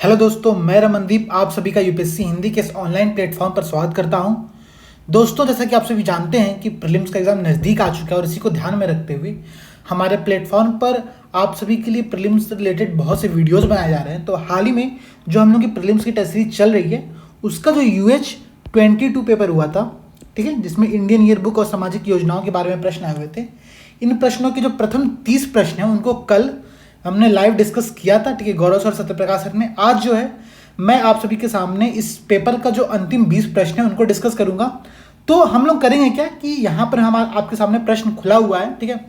Hello दोस्तों, मैं रमनदीप आप सभी का यूपीएससी हिंदी के इस ऑनलाइन प्लेटफॉर्म पर स्वागत करता हूं। दोस्तों, जैसा कि आप सभी जानते हैं कि प्रीलिम्स का एग्ज़ाम नज़दीक आ चुका है और इसी को ध्यान में रखते हुए हमारे प्लेटफॉर्म पर आप सभी के लिए प्रीलिम्स से रिलेटेड बहुत से वीडियोस बनाए जा रहे हैं। तो हाल ही में जो हम लोग की प्रीलिम्स की टेस्ट सीरीज चल रही है उसका जो UH-22 पेपर हुआ था, ठीक है, जिसमें इंडियन ईयरबुक और सामाजिक योजनाओं के बारे में प्रश्न आए हुए थे। इन प्रश्नों के जो प्रथम 30 प्रश्न हैं उनको कल हमने लाइव डिस्कस किया था, ठीक है, गौरव सर, सत्यप्रकाश सर ने। आज जो है मैं आप सभी के सामने इस पेपर का जो अंतिम 20 प्रश्न है उनको डिस्कस करूंगा। तो हम लोग करेंगे क्या कि यहाँ पर हम आपके सामने प्रश्न खुला हुआ है, ठीक है,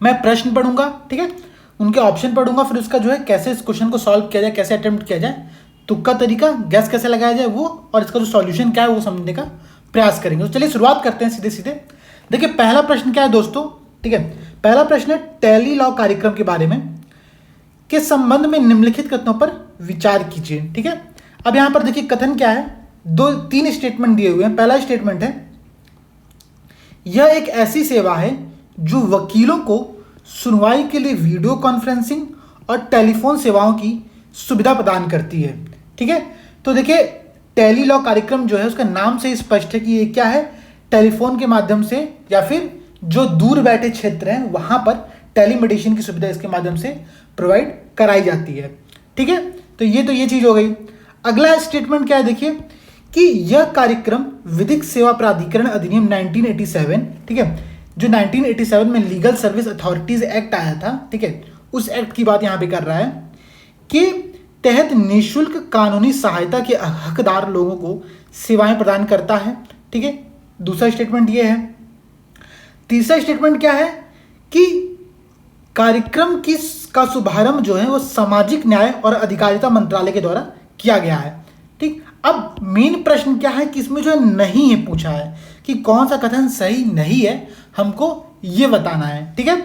मैं प्रश्न पढ़ूंगा, ठीक है, उनके ऑप्शन पढ़ूंगा, फिर उसका जो है कैसे इस क्वेश्चन को सॉल्व किया जाए, कैसे अटेम्प्ट किया जाए, तुक्का तरीका, गैस कैसे लगाया जाए वो, और इसका जो सॉल्यूशन क्या है वो समझने का प्रयास करेंगे। तो चलिए शुरुआत करते हैं सीधे सीधे। देखिए पहला प्रश्न क्या है दोस्तों, ठीक है, पहला प्रश्न है टैली लॉ कार्यक्रम के बारे में के संबंध में निम्नलिखित कथनों पर विचार कीजिए, ठीक है। अब यहां पर देखिए कथन क्या है, तीन स्टेटमेंट दिए हुए हैं। पहला स्टेटमेंट है, यह एक ऐसी सेवा है जो वकीलों को सुनवाई के लिए वीडियो कॉन्फ्रेंसिंग और टेलीफोन सेवाओं की सुविधा प्रदान करती है, ठीक है। तो देखिए टैली लॉ कार्यक्रम जो है उसका नाम से स्पष्ट है कि ये क्या है, टेलीफोन के माध्यम से या फिर जो दूर बैठे क्षेत्र हैं वहां पर टेलीमेडिसिन की सुविधा इसके माध्यम से प्रोवाइड कराई जाती है, ठीक है। तो ये चीज हो गई। अगला स्टेटमेंट क्या है, देखिए कि यह कार्यक्रम विधिक सेवा प्राधिकरण अधिनियम 1987, ठीक है, जो 1987 में लीगल सर्विस अथॉरिटीज एक्ट आया था, ठीक है, उस एक्ट की बात यहां पे कर रहा है कि तहत निःशुल्क कानूनी सहायता के हकदार लोगों को सेवाएं प्रदान करता है, ठीक है। दूसरा स्टेटमेंट ये है। तीसरा स्टेटमेंट क्या है कि कार्यक्रम का शुभारंभ जो है वो सामाजिक न्याय और अधिकारिता मंत्रालय के द्वारा किया गया है, ठीक। अब मेन प्रश्न क्या है कि इसमें जो है नहीं है पूछा है कि कौन सा कथन सही नहीं है, हमको ये बताना है, ठीक है।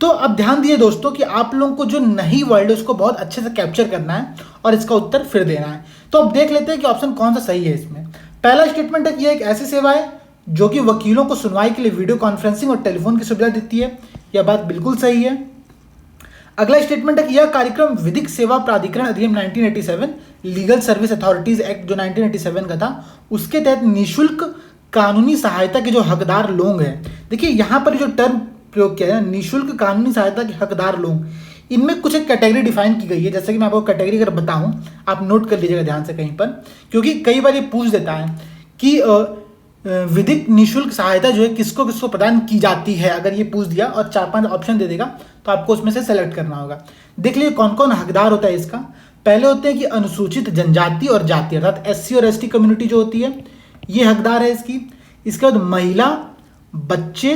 तो अब ध्यान दिए दोस्तों कि आप लोगों को जो नहीं वर्ड है उसको बहुत अच्छे से कैप्चर करना है और इसका उत्तर फिर देना है। तो अब देख लेते हैं कि ऑप्शन कौन सा सही है इसमें। पहला स्टेटमेंट है कि यह एक ऐसी सेवा है जो कि वकीलों को सुनवाई के लिए वीडियो कॉन्फ्रेंसिंग और टेलीफोन की सुविधा देती है, यह बात बिल्कुल सही है। अगला स्टेटमेंट है कि यह कार्यक्रम विधिक सेवा प्राधिकरण अधिनियम 1987 लीगल सर्विस अथॉरिटीज एक्ट जो 1987 का था उसके तहत निःशुल्क कानूनी सहायता के जो हकदार लोग हैं, देखिए यहां पर जो टर्म प्रयोग किया है निःशुल्क कानूनी सहायता के हकदार लोग, इनमें कुछ एक कैटेगरी डिफाइन की गई है। जैसे कि मैं आपको कैटेगरी अगर बताऊं, आप नोट कर लीजिएगा ध्यान से कहीं पर, क्योंकि कई बार ये पूछ देता है कि विधिक निःशुल्क सहायता जो है किसको किसको प्रदान की जाती है। अगर ये पूछ दिया और 4-5 ऑप्शन दे देगा तो आपको उसमें से सेलेक्ट करना होगा। देख लीजिए कौन कौन हकदार होता है इसका। पहले होते हैं कि अनुसूचित जनजाति और जाति, अर्थात SC और ST कम्युनिटी जो होती है ये हकदार है इसकी। इसके बाद महिला, बच्चे,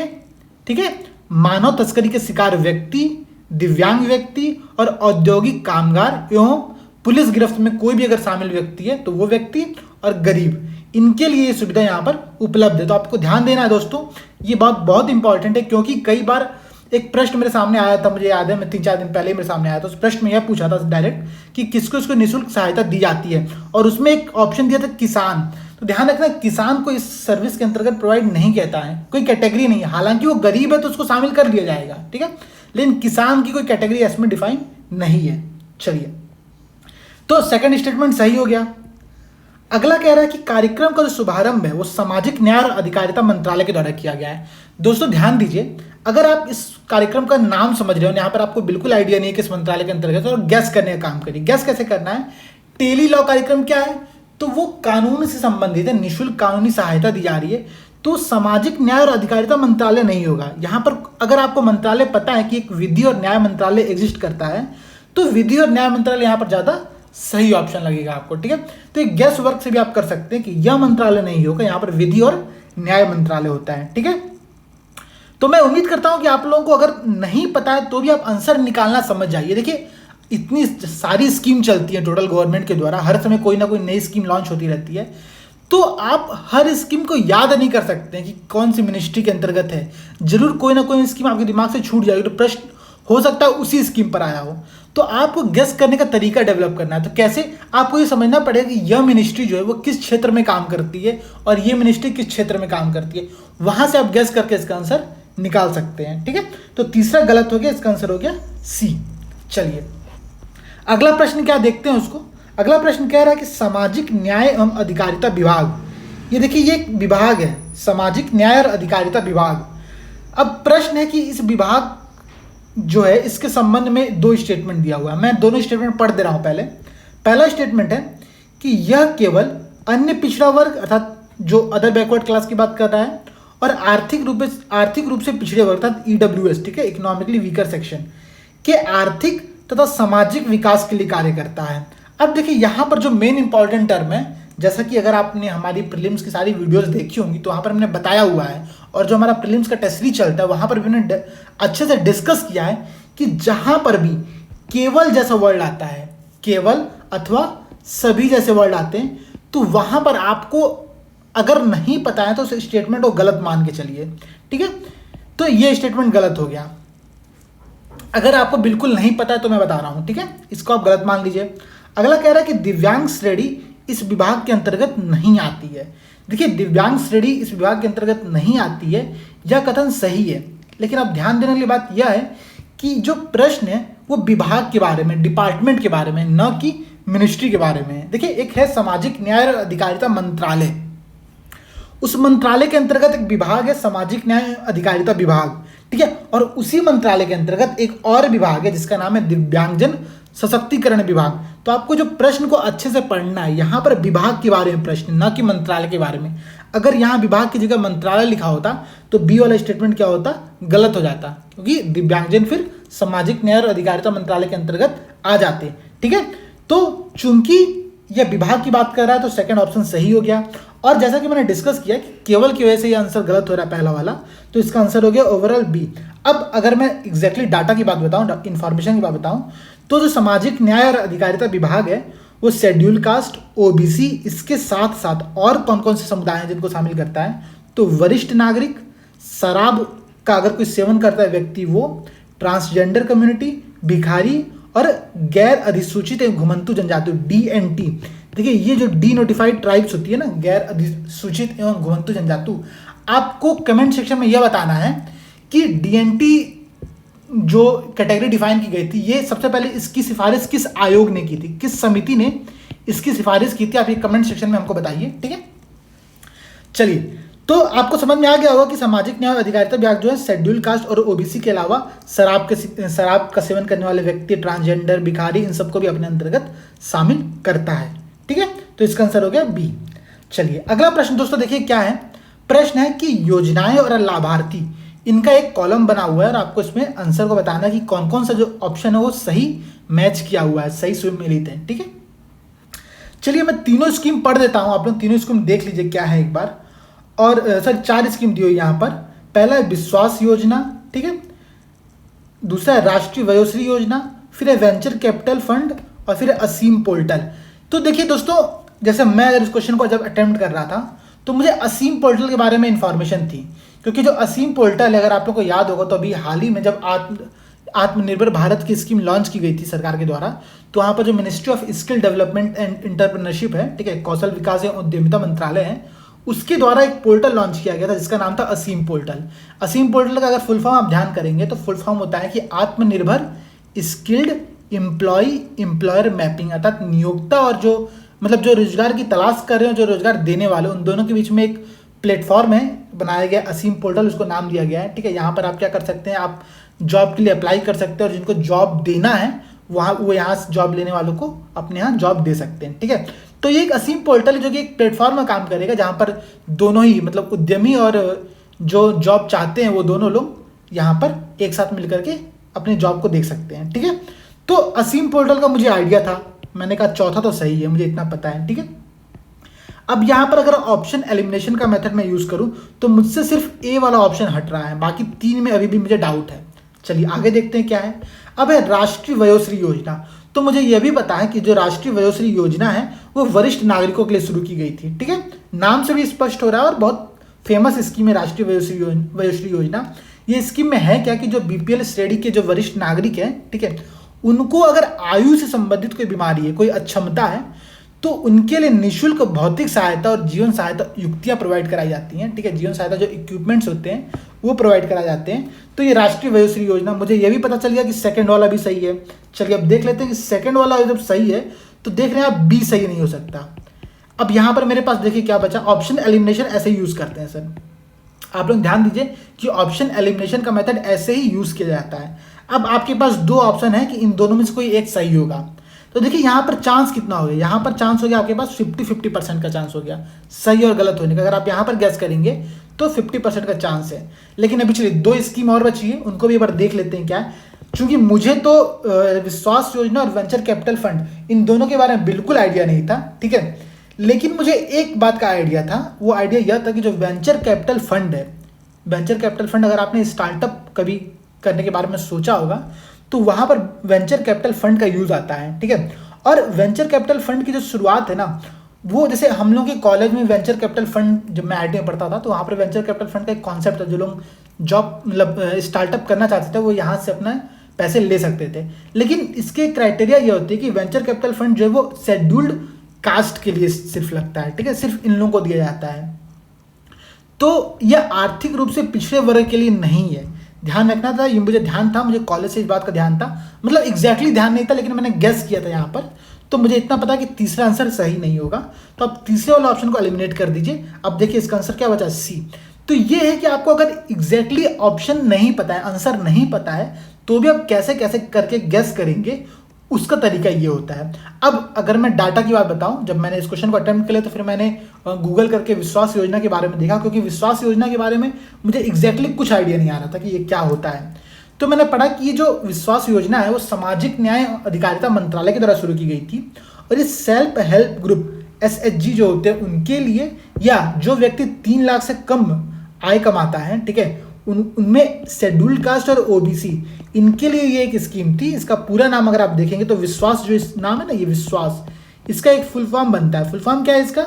ठीक है, मानव तस्करी के शिकार व्यक्ति, दिव्यांग व्यक्ति और औद्योगिक कामगार एवं पुलिस गिरफ्त में कोई भी अगर शामिल व्यक्ति है तो वो व्यक्ति, और गरीब, इनके लिए ये सुविधा यहाँ पर उपलब्ध है। तो आपको ध्यान देना है दोस्तों, ये बात बहुत इंपॉर्टेंट है, क्योंकि कई बार एक प्रश्न मेरे सामने आया था, मुझे याद है, मैं 3-4 दिन पहले ही मेरे सामने आया था। उस प्रश्न में यह पूछा था डायरेक्ट कि किसको इसको निःशुल्क सहायता दी जाती है, और उसमें एक ऑप्शन दिया था किसान। तो ध्यान रखना, किसान को इस सर्विस के अंतर्गत प्रोवाइड नहीं कहता है, कोई कैटेगरी नहीं है। हालांकि वो गरीब है तो उसको शामिल कर लिया जाएगा, ठीक है, लेकिन किसान की कोई कैटेगरी इसमें डिफाइन नहीं है। चलिए, तो सेकंड स्टेटमेंट सही हो गया। अगला कह रहा है कि कार्यक्रम का जो शुभारंभ है वो सामाजिक न्याय और अधिकारिता मंत्रालय के द्वारा किया गया है। दोस्तों ध्यान दीजिए, अगर आप इस कार्यक्रम का नाम समझ रहे हो, यहाँ पर आपको बिल्कुल आइडिया नहीं है किस मंत्रालय के अंतर्गत, और गैस करने का काम करिए। गैस कैसे करना है, टेली लॉ कार्यक्रम क्या है, तो वो कानून से संबंधित है, निःशुल्क कानूनी सहायता दी जा रही है, तो सामाजिक न्याय और अधिकारिता मंत्रालय नहीं होगा यहाँ पर। अगर आपको मंत्रालय पता है कि एक विधि और न्याय मंत्रालय एग्जिस्ट करता है तो विधि और न्याय मंत्रालय यहाँ पर ज्यादा सही ऑप्शन लगेगा आपको, ठीक है। तो एक गैस वर्क से भी आप कर सकते हैं कि यह मंत्रालय नहीं होगा, यहाँ पर विधि और न्याय मंत्रालय होता है, ठीक है। तो मैं उम्मीद करता हूं कि आप लोगों को अगर नहीं पता है तो भी आप आंसर निकालना समझ जाइए। देखिए इतनी सारी स्कीम चलती है टोटल गवर्नमेंट के द्वारा, हर समय कोई ना कोई नई स्कीम लॉन्च होती रहती है, तो आप हर स्कीम को याद नहीं कर सकते कि कौन सी मिनिस्ट्री के अंतर्गत है। जरूर कोई ना कोई स्कीम आपके दिमाग से छूट जाएगी, तो प्रश्न हो सकता है उसी स्कीम पर आया हो। तो आपको गेस करने का तरीका डेवलप करना है। तो कैसे, आपको ये समझना पड़ेगा कि यह मिनिस्ट्री जो है वो किस क्षेत्र में काम करती है और ये मिनिस्ट्री किस क्षेत्र में काम करती है, वहां से आप गेस करके इसका आंसर निकाल सकते हैं, ठीक है। तो तीसरा गलत हो गया, इसका आंसर हो गया C। चलिए अगला प्रश्न क्या देखते हैं उसको। अगला प्रश्न कह रहा है कि सामाजिक न्याय एवं अधिकारिता विभाग, ये देखिए ये एक विभाग है, सामाजिक न्याय और अधिकारिता विभाग। अब प्रश्न है कि इस विभाग जो है इसके संबंध में दो स्टेटमेंट दिया हुआ है, मैं दोनों स्टेटमेंट पढ़ दे रहा हूं। पहला स्टेटमेंट है कि यह केवल अन्य पिछड़ा वर्ग अर्थात जो अदर बैकवर्ड क्लास की बात कर रहा है और आर्थिक रूप से पिछड़े वर्ग अर्थात ईडब्ल्यूएस, ठीक है, इकोनॉमिकली वीकर सेक्शन के आर्थिक तथा सामाजिक विकास के लिए कार्य करता है। अब देखिए यहाँ पर जो मेन इंपॉर्टेंट टर्म है, जैसा कि अगर आपने हमारी प्रीलिम्स की सारी वीडियोस देखी होंगी तो वहाँ पर हमने बताया हुआ है, और जो हमारा प्रीलिम्स का टेस्ट सीरीज चलता है वहाँ पर भी हमने अच्छे से डिस्कस किया है कि जहाँ पर भी केवल जैसा वर्ड आता है, केवल अथवा सभी जैसे वर्ड आते हैं, तो वहाँ पर आपको अगर नहीं पता है तो उस स्टेटमेंट को गलत मान के चलिए, ठीक है। तो ये स्टेटमेंट गलत हो गया। अगर आपको बिल्कुल नहीं पता है तो मैं बता रहा हूँ, ठीक है, इसको आप गलत मान लीजिए। अगला कह रहा है कि दिव्यांग श्रेणी इस विभाग के अंतर्गत नहीं आती है। देखिए दिव्यांग श्रेणी इस विभाग के अंतर्गत नहीं आती है, यह कथन सही है, लेकिन अब ध्यान देने वाली बात यह है कि जो प्रश्न है वो विभाग के बारे में, डिपार्टमेंट के बारे में, न कि मिनिस्ट्री के बारे में है। देखिए एक है सामाजिक न्याय और अधिकारिता मंत्रालय, उस मंत्रालय के अंतर्गत एक विभाग है सामाजिक न्याय अधिकारिता विभाग, ठीक है, और उसी मंत्रालय के अंतर्गत एक और विभाग है जिसका नाम है दिव्यांगजन सशक्तिकरण विभाग। तो आपको जो प्रश्न को अच्छे से पढ़ना है, यहाँ पर विभाग के बारे में प्रश्न, न कि मंत्रालय के बारे में। अगर यहाँ विभाग की जगह मंत्रालय लिखा होता तो बी वाला स्टेटमेंट क्या होता, गलत हो जाता, क्योंकि दिव्यांगजन फिर सामाजिक न्याय और अधिकारिता मंत्रालय के अंतर्गत आ जाते, ठीक है। तो चूंकि यह विभाग की बात कर रहा है तो सेकंड ऑप्शन सही हो गया। और जैसा कि मैंने डिस्कस किया कि केवल की वजह से यह आंसर गलत हो रहा है पहला वाला, तो इसका आंसर हो गया ओवरऑल बी। अब अगर मैं एग्जैक्टली डाटा की बात बताऊं, इंफॉर्मेशन की बात बताऊं, तो जो सामाजिक न्याय और अधिकारिता विभाग है वो शेड्यूल कास्ट, ओबीसी, इसके साथ साथ और कौन कौन से समुदाय हैं जिनको शामिल करता है, तो वरिष्ठ नागरिक, शराब का अगर कोई सेवन करता है व्यक्ति वो, ट्रांसजेंडर कम्युनिटी, भिखारी और गैर अधिसूचित एवं घुमंतु जनजाति DNT। देखिए ये जो डी नोटिफाइड ट्राइब्स होती है ना, गैर अधिसूचित एवं घुमंतु जनजातु, आपको कमेंट सेक्शन में यह बताना है कि DNT जो कैटेगरी डिफाइन की गई थी, ये सबसे पहले इसकी सिफारिश किस आयोग ने की थी, किस समिति ने इसकी सिफारिश की थी, आप ये कमेंट सेक्शन में हमको बताइए, ठीक है। चलिए, तो आपको समझ में आ गया होगा कि सामाजिक न्याय और अधिकारिता विभाग जो है शेड्यूल कास्ट और ओबीसी के अलावा शराब का सेवन करने वाले व्यक्ति, ट्रांसजेंडर, भिखारी, इन सबको भी अपने अंतर्गत शामिल करता है, ठीक है। तो इसका आंसर हो गया बी। चलिए अगला प्रश्न दोस्तों देखिए क्या है। प्रश्न है कि योजनाएं और लाभार्थी, इनका एक कॉलम बना हुआ है और आपको इसमें आंसर को बताना है कि कौन कौन सा जो ऑप्शन है वो सही मैच किया हुआ है, सही सुमेलित है, ठीक है। चलिए मैं तीनों स्कीम पढ़ देता हूं, आप लोग तीनों स्कीम देख लीजिए क्या है एक बार। और सर 4 स्कीम दी हुई यहाँ पर। पहला है विश्वास योजना, ठीक है, दूसरा है राष्ट्रीय वयोश्री योजना, फिर है वेंचर कैपिटल फंड और फिर है असीम पोर्टल। तो देखिए दोस्तों, जैसे मैं अगर इस क्वेश्चन को जब अटेम्प्ट कर रहा था तो मुझे असीम पोर्टल के बारे में इंफॉर्मेशन थी, क्योंकि जो असीम पोर्टल है अगर आप लोग को याद होगा तो अभी हाल ही में जब आत्मनिर्भर भारत की स्कीम लॉन्च की गई थी सरकार के द्वारा, तो वहाँ पर जो ministry of skill development and entrepreneurship है, ठीक है, कौशल विकास एवं उद्यमिता मंत्रालय है, उसके द्वारा एक पोर्टल लॉन्च किया गया था जिसका नाम था असीम पोर्टल। असीम पोर्टल का अगर फुल फॉर्म आप ध्यान करेंगे तो फुल फॉर्म होता है कि आत्मनिर्भर स्किल्ड एम्प्लॉयर मैपिंग, अर्थात नियोक्ता और जो मतलब जो रोजगार की तलाश कर रहे हैं, जो रोजगार देने वाले, उन दोनों के बीच में एक प्लेटफॉर्म है बनाया गया असीम पोर्टल, उसको नाम दिया गया है, ठीक है। यहाँ पर आप क्या कर सकते हैं, आप जॉब के लिए अप्लाई कर सकते हैं और जिनको जॉब देना है वो यहाँ से जॉब लेने वालों को अपने यहाँ जॉब दे सकते हैं, ठीक है। तो ये एक असीम पोर्टल है जो कि एक प्लेटफॉर्म में काम करेगा जहाँ पर दोनों ही मतलब उद्यमी और जो जॉब चाहते हैं वो दोनों लोग यहाँ पर एक साथ मिलकर के अपने जॉब को देख सकते हैं, ठीक है। तो असीम पोर्टल का मुझे आइडिया था, मैंने कहा चौथा तो सही है, मुझे इतना पता है, ठीक है। अब यहाँ पर अगर ऑप्शन एलिमिनेशन का मेथड मैं यूज करूँ तो मुझसे सिर्फ ए वाला ऑप्शन हट रहा है, बाकी 3 में अभी भी मुझे डाउट है। चलिए आगे देखते हैं क्या है। अब है राष्ट्रीय वयोश्री योजना। तो मुझे यह भी पता है कि जो राष्ट्रीय वयोश्री योजना है वो वरिष्ठ नागरिकों के लिए शुरू की गई थी, ठीक है, नाम से भी स्पष्ट हो रहा है और बहुत फेमस स्कीम है राष्ट्रीय वयोश्री योजना। ये स्कीम में है क्या कि जो BPL श्रेणी के जो वरिष्ठ नागरिक हैं, ठीक है, उनको अगर आयु से संबंधित कोई बीमारी है, कोई अक्षमता है, तो उनके लिए निःशुल्क भौतिक सहायता और जीवन सहायता युक्तियां प्रोवाइड कराई जाती हैं, ठीक है। जीवन सहायता जो इक्विपमेंट्स होते हैं वो प्रोवाइड कराए जाते हैं। तो ये राष्ट्रीय वयोश्री योजना, मुझे ये भी पता चल गया कि सेकंड वाला भी सही है। चलिए अब देख लेते हैं कि सेकंड वाला जब सही है तो देख रहे हैं आप बी सही नहीं हो सकता। अब यहाँ पर मेरे पास देखिए क्या बचा, ऑप्शन एलिमिनेशन ऐसे ही यूज़ करते हैं सर। आप लोग ध्यान दीजिए कि ऑप्शन एलिमिनेशन का मेथड ऐसे ही यूज़ किया जाता है। अब आपके पास दो ऑप्शन है कि इन दोनों में से कोई एक सही होगा। तो देखिए यहाँ पर चांस कितना हो गया, यहाँ पर चांस हो गया आपके पास 50-50% का चांस हो गया सही और गलत होने का। अगर आप यहाँ पर गैस करेंगे तो 50% का चांस है। लेकिन अभी चलिए दो स्कीम और बची है, उनको भी एक बार देख लेते हैं क्या है। चूंकि मुझे तो विश्वास योजना और वेंचर कैपिटल फंड इन दोनों के बारे में बिल्कुल आइडिया नहीं था, ठीक है। लेकिन मुझे एक बात का आइडिया था, वो आइडिया यह था कि जो वेंचर कैपिटल फंड है, वेंचर कैपिटल फंड अगर आपने स्टार्टअप कभी करने के बारे में सोचा होगा तो वहाँ पर वेंचर कैपिटल फंड का यूज़ आता है, ठीक है। और वेंचर कैपिटल फंड की जो शुरुआत है ना, वो जैसे हम लोग के कॉलेज में वेंचर कैपिटल फंड, जब मैं आईटी में पढ़ता था तो वहाँ पर वेंचर कैपिटल फंड का एक कॉन्सेप्ट था। जो लोग जॉब मतलब स्टार्टअप करना चाहते थे वो यहाँ से अपना पैसे ले सकते थे। लेकिन इसके क्राइटेरिया ये होती है कि वेंचर कैपिटल फंड जो है वो शेड्यूल्ड कास्ट के लिए सिर्फ लगता है, ठीक है, सिर्फ इन लोगों को दिया जाता है। तो यह आर्थिक रूप से पिछड़े वर्ग के लिए नहीं है, ध्यान रखना था। ये मुझे ध्यान था, मुझे कॉलेज से इस बात का ध्यान था, मतलब एग्जैक्टली ध्यान नहीं था लेकिन मैंने गेस किया था यहाँ पर। तो मुझे इतना पता कि तीसरा आंसर सही नहीं होगा, तो आप तीसरे वाला ऑप्शन को एलिमिनेट कर दीजिए। अब देखिए इसका आंसर क्या बचा, सी। तो ये है कि आपको अगर एग्जैक्टली ऑप्शन नहीं पता है, आंसर नहीं पता है, तो भी आप कैसे कैसे करके गेस करेंगे, उसका तरीका ये होता है। अब अगर मैं डाटा की बात बताऊं, जब मैंने इस क्वेश्चन को अटेम्प्ट किया तो फिर मैंने गूगल करके विश्वास योजना के बारे में देखा, क्योंकि विश्वास योजना के बारे में मुझे एग्जैक्टली कुछ आइडिया नहीं आ रहा था कि ये क्या होता है। तो मैंने पढ़ा कि ये जो विश्वास योजना है वो सामाजिक न्याय अधिकारिता मंत्रालय के द्वारा शुरू की गई थी, और ये सेल्फ हेल्प ग्रुप SHG जो होते हैं उनके लिए, या जो व्यक्ति 3 लाख से कम आय कमाता है, ठीक है, उनमें शेड्यूल्ड कास्ट और OBC इनके लिए ये एक स्कीम थी। इसका पूरा नाम अगर आप देखेंगे तो विश्वास, जो इस नाम है ना ये विश्वास, इसका एक फुल फॉर्म बनता है। फुल फॉर्म क्या है इसका,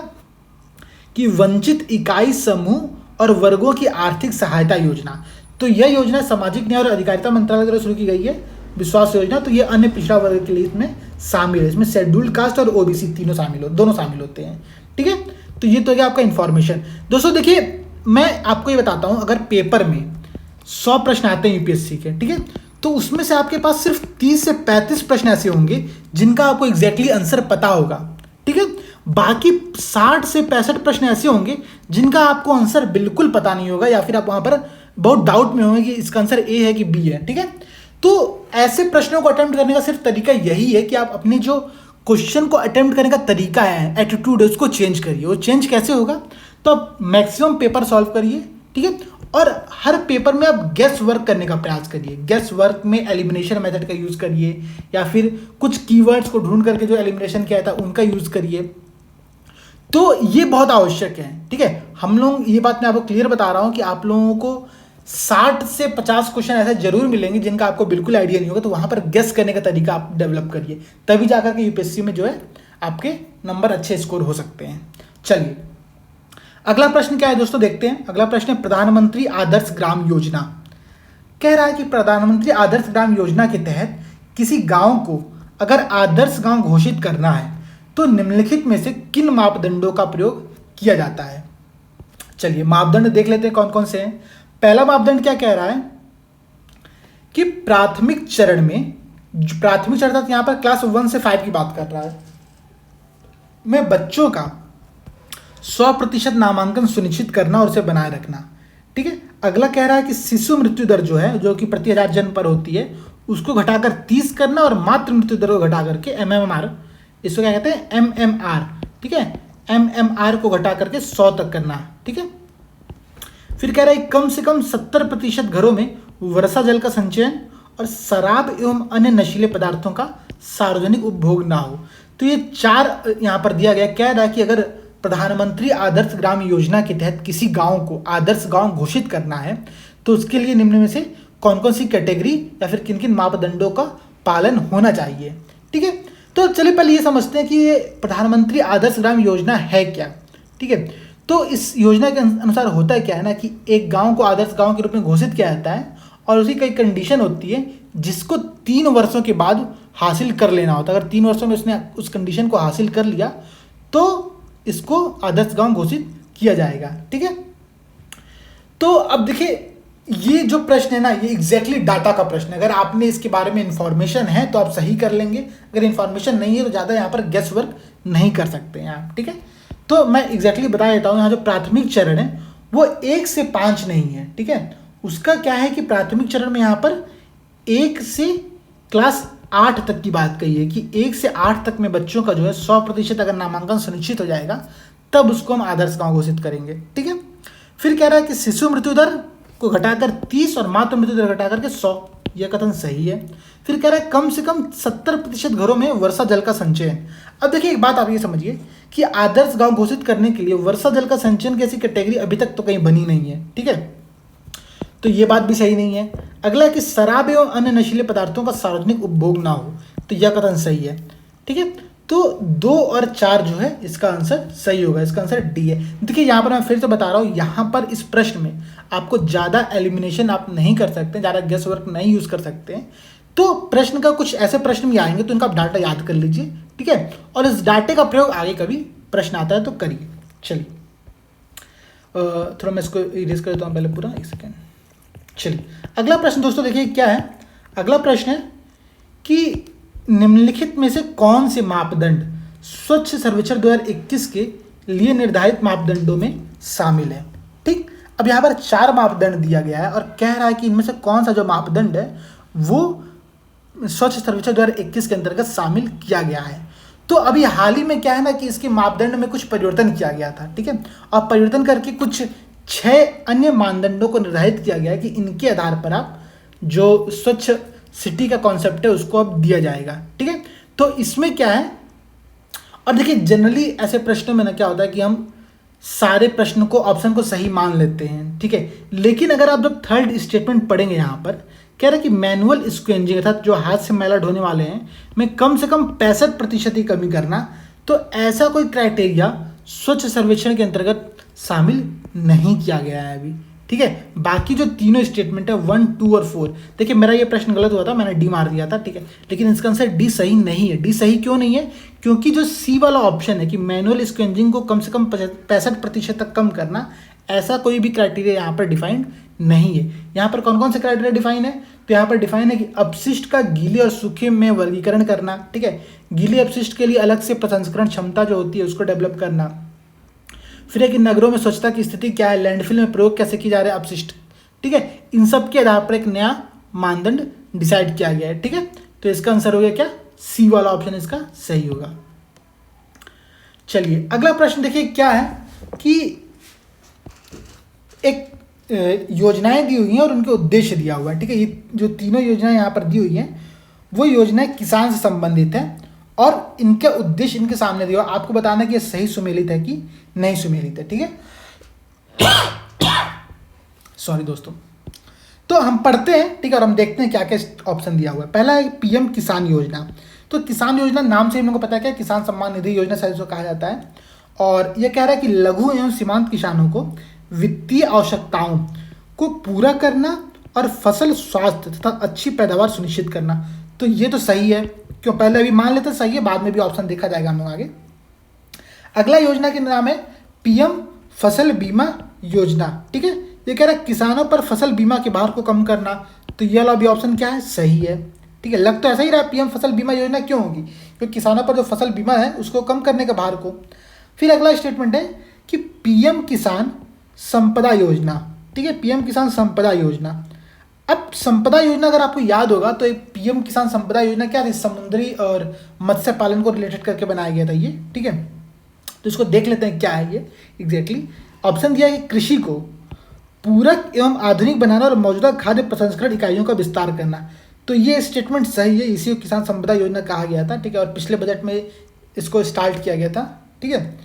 कि वंचित इकाई समूह और वर्गों की आर्थिक सहायता योजना। तो यह योजना सामाजिक न्याय और अधिकारिता मंत्रालय द्वारा शुरू की गई है, विश्वास योजना। तो ये अन्य पिछड़ा वर्ग के लिए इसमें शामिल है। इसमें शेड्यूल्ड कास्ट और OBC दोनों शामिल होते हैं, ठीक है। तो ये तो गया आपका इंफॉर्मेशन। दोस्तों देखिए मैं आपको ये बताता हूँ, अगर पेपर में 100 प्रश्न आते हैं UPSC के, ठीक है, तो उसमें से आपके पास सिर्फ 30 से 35 प्रश्न ऐसे होंगे जिनका आपको एग्जैक्टली आंसर पता होगा, ठीक है। बाकी 60 से 65 प्रश्न ऐसे होंगे जिनका आपको आंसर बिल्कुल पता नहीं होगा, या फिर आप वहाँ पर बहुत डाउट में होंगे कि इसका आंसर A है कि B है, ठीक है। तो ऐसे प्रश्नों को अटेम्प्ट करने का सिर्फ तरीका यही है कि आप अपने जो क्वेश्चन को अटेम्प्ट करने का तरीका है, एटीट्यूड है, उसको चेंज करिए। वो चेंज कैसे होगा, तो आप मैक्सिमम पेपर सॉल्व करिए, ठीक है, और हर पेपर में आप गेस वर्क करने का प्रयास करिए। गेस वर्क में एलिमिनेशन मेथड का यूज़ करिए, या फिर कुछ कीवर्ड्स को ढूंढ करके जो एलिमिनेशन किया था उनका यूज़ करिए। तो ये बहुत आवश्यक है, ठीक है। हम लोग, ये बात मैं आपको क्लियर बता रहा हूँ कि आप लोगों को 60 से 50 क्वेश्चन ऐसे जरूर मिलेंगे जिनका आपको बिल्कुल आइडिया नहीं होगा। तो वहाँ पर गेस करने का तरीका आप डेवलप करिए, तभी जाकर के UPSC में जो है आपके नंबर अच्छे स्कोर हो सकते हैं। चलिए अगला प्रश्न क्या है दोस्तों, देखते हैं। अगला प्रश्न है प्रधानमंत्री आदर्श ग्राम योजना। कह रहा है कि प्रधानमंत्री आदर्श ग्राम योजना के तहत किसी गांव को अगर आदर्श गांव घोषित करना है तो निम्नलिखित में से किन मापदंडों का प्रयोग किया जाता है। चलिए मापदंड देख लेते हैं कौन कौन से हैं। पहला मापदंड क्या कह रहा है कि प्राथमिक चरण में, प्राथमिक चरण यहां पर क्लास 1 से 5 की बात कर रहा है, में बच्चों का 100% नामांकन सुनिश्चित करना और उसे बनाए रखना, ठीक है। अगला कह रहा है कि शिशु मृत्यु दर जो है, जो कि प्रति 1000 जन्म पर होती है, उसको घटाकर 30 करना, और मातृ मृत्यु दर को घटा करके MMR, इसको क्या कहते हैं MMR, ठीक है, MMR को घटा करके 100 तक करना, ठीक है। फिर कह रहा है कम से कम 70% घरों में वर्षा जल का संचयन और शराब एवं अन्य नशीले पदार्थों का सार्वजनिक उपभोग ना हो। तो ये 4 यहाँ पर दिया गया। कह रहा है कि अगर प्रधानमंत्री आदर्श ग्राम योजना के तहत किसी गांव को आदर्श गांव घोषित करना है तो उसके लिए निम्न में से कौन कौन सी कैटेगरी या फिर किन किन मापदंडों का पालन होना चाहिए, ठीक है। तो चलिए पहले ये समझते हैं कि ये प्रधानमंत्री आदर्श ग्राम योजना है क्या, ठीक है। तो इस योजना के अनुसार होता है क्या है ना, कि एक गांव को आदर्श गांव के रूप में घोषित किया जाता है और उसकी कई कंडीशन होती है जिसको 3 वर्षों के बाद हासिल कर लेना होता है। अगर 3 वर्षों में उसने उस कंडीशन को हासिल कर लिया तो इसको आदर्श गांव घोषित किया जाएगा, ठीक है। तो अब देखिए ये जो प्रश्न है ना, ये एग्जैक्टली डाटा का प्रश्न है। अगर आपने इसके बारे में इंफॉर्मेशन है तो आप सही कर लेंगे, अगर इंफॉर्मेशन नहीं है तो ज़्यादा यहाँ पर गेस वर्क नहीं कर सकते हैं आप, ठीक है। तो मैं एग्जैक्टली बता देता हूँ, यहाँ जो प्राथमिक चरण है वो 1 से 5 नहीं है, ठीक है। उसका क्या है कि प्राथमिक चरण में यहाँ पर 1 से क्लास 8 तक की बात कही है कि 1 से 8 तक में बच्चों का जो है 100% अगर नामांकन सुनिश्चित हो जाएगा तब उसको हम आदर्श गांव घोषित करेंगे, ठीक है। फिर कह रहा है कि शिशु मृत्यु दर को घटाकर 30 और मातृ मृत्यु दर घटाकर के 100, यह कथन सही है। फिर कह रहा है कम से कम 70% घरों में वर्षा जल का संचयन। अब देखिए एक बात आप ये समझिए कि आदर्श गांव घोषित करने के लिए वर्षा जल का संचयन की ऐसी कैटेगरी अभी तक तो कहीं बनी नहीं है, ठीक है, तो ये बात भी सही नहीं है। अगला है कि शराब एवं अन्य नशीले पदार्थों का सार्वजनिक उपभोग ना हो, तो यह कथन सही है, ठीक है। तो 2 और 4 जो है इसका आंसर सही होगा, इसका आंसर डी है। देखिए यहाँ पर मैं फिर से बता रहा हूँ, यहाँ पर इस प्रश्न में आपको ज़्यादा एलिमिनेशन आप नहीं कर सकते, ज़्यादा गेस वर्क नहीं यूज़ कर सकते हैं। तो प्रश्न का कुछ ऐसे प्रश्न भी आएंगे तो इनका आप डाटा याद कर लीजिए, ठीक है, और इस डाटे का प्रयोग आगे कभी प्रश्न आता है तो करिए। चलिए थोड़ा मैं इसको इरेज कर देता हूँ पहले पूरा, एक सेकेंड। चलिए अगला प्रश्न दोस्तों देखिए क्या है। अगला प्रश्न है कि निम्नलिखित में से कौन से मापदंड स्वच्छ सर्वेक्षण 2021 के लिए निर्धारित मापदंडों में शामिल है, ठीक। अब यहाँ पर 4 मापदंड दिया गया है और कह रहा है कि इनमें से कौन सा जो मापदंड है वो स्वच्छ सर्वेक्षण 2021 के अंतर्गत शामिल किया गया है। तो अभी हाल ही में क्या है ना कि इसके मापदंड में कुछ परिवर्तन किया गया था, ठीक है, और परिवर्तन करके कुछ 6 अन्य मानदंडों को निर्धारित किया गया है कि इनके आधार पर आप जो स्वच्छ सिटी का कॉन्सेप्ट है उसको अब दिया जाएगा, ठीक है। तो इसमें क्या है, और देखिए जनरली ऐसे प्रश्नों में ना क्या होता है कि हम सारे प्रश्न को ऑप्शन को सही मान लेते हैं, ठीक है, लेकिन अगर आप जब थर्ड स्टेटमेंट पढ़ेंगे यहाँ पर कह रहा है कि मैनुअल स्क्वेंजिंग अर्थात जो हाथ से मैला ढोने वाले हैं में कम से कम 65% की कमी करना, तो ऐसा कोई क्राइटेरिया स्वच्छ सर्वेक्षण के अंतर्गत शामिल नहीं किया गया है अभी, ठीक है। बाकी जो तीनों स्टेटमेंट है 1, 2 और 4, देखिए मेरा ये प्रश्न गलत हुआ था, मैंने डी मार दिया था, ठीक है, लेकिन इसका आंसर डी सही नहीं है। डी सही क्यों नहीं है, क्योंकि जो सी वाला ऑप्शन है कि मैनुअल स्क्वेंजिंग को कम से कम 65% तक कम करना, ऐसा कोई भी क्राइटेरिया यहाँ पर डिफाइंड नहीं है। यहाँ पर कौन कौन से क्राइटेरिया डिफाइन है, तो यहाँ पर डिफाइन है कि अपशिष्ट का गीले और सूखे में वर्गीकरण करना, ठीक है, गीले अपशिष्ट के लिए अलग से प्रसंस्करण क्षमता जो होती है उसको डेवलप करना। फिर है कि नगरों में स्वच्छता की स्थिति क्या है, लैंडफिल में प्रयोग कैसे किया जा रहा है अपशिष्ट, ठीक है, इन सब के आधार पर एक नया मानदंड डिसाइड किया गया है, ठीक है। तो इसका आंसर हो गया क्या, सी वाला ऑप्शन इसका सही होगा। चलिए अगला प्रश्न देखिए क्या है कि एक योजनाएं दी हुई हैं और उनके उद्देश्य दिया हुआ है, ठीक है। ये जो तीनों योजनाएं यहाँ पर दी हुई हैं वो योजनाएं किसान से संबंधित है और इनके उद्देश्य इनके सामने दिया हुआ, आपको बताना कि ये सही सुमेलित है कि नहीं सुमेलित है, ठीक है। सॉरी दोस्तों, तो हम पढ़ते हैं, ठीक है, और हम देखते हैं क्या क्या ऑप्शन दिया हुआ है। पहला है पीएम किसान योजना। तो किसान योजना नाम से हम लोगों को पता है क्या, किसान सम्मान निधि योजना शायद इसको कहा जाता है, और यह कह रहा है कि लघु एवं सीमांत किसानों को वित्तीय आवश्यकताओं को पूरा करना और फसल स्वास्थ्य तथा अच्छी पैदावार सुनिश्चित करना। तो ये तो सही है, क्यों, पहले अभी मान लेते सही है, बाद में भी ऑप्शन देखा जाएगा हम लोग आगे। अगला योजना के नाम है पीएम फसल बीमा योजना, ठीक है। ये कह रहा है किसानों पर फसल बीमा के भार को कम करना, तो ये वाला भी ऑप्शन क्या है, सही है, ठीक है। लग तो ऐसा ही रहा, पीएम फसल बीमा योजना क्यों होगी, क्योंकि किसानों पर जो फसल बीमा है उसको कम करने का भार को। फिर अगला स्टेटमेंट है कि पीएम किसान संपदा योजना, ठीक है, पीएम किसान संपदा योजना। अब संपदा योजना अगर आपको याद होगा तो पीएम किसान संपदा योजना क्या थी, समुद्री और मत्स्य पालन को रिलेटेड करके बनाया गया था ये, ठीक है। तो इसको देख लेते हैं क्या है ये एग्जैक्टली। ऑप्शन दिया है कि कृषि को पूरक एवं आधुनिक बनाना और मौजूदा खाद्य प्रसंस्करण इकाइयों का विस्तार करना, तो ये स्टेटमेंट सही है, इसी को किसान संपदा योजना कहा गया था, ठीक है, और पिछले बजट में इसको स्टार्ट किया गया था, ठीक है।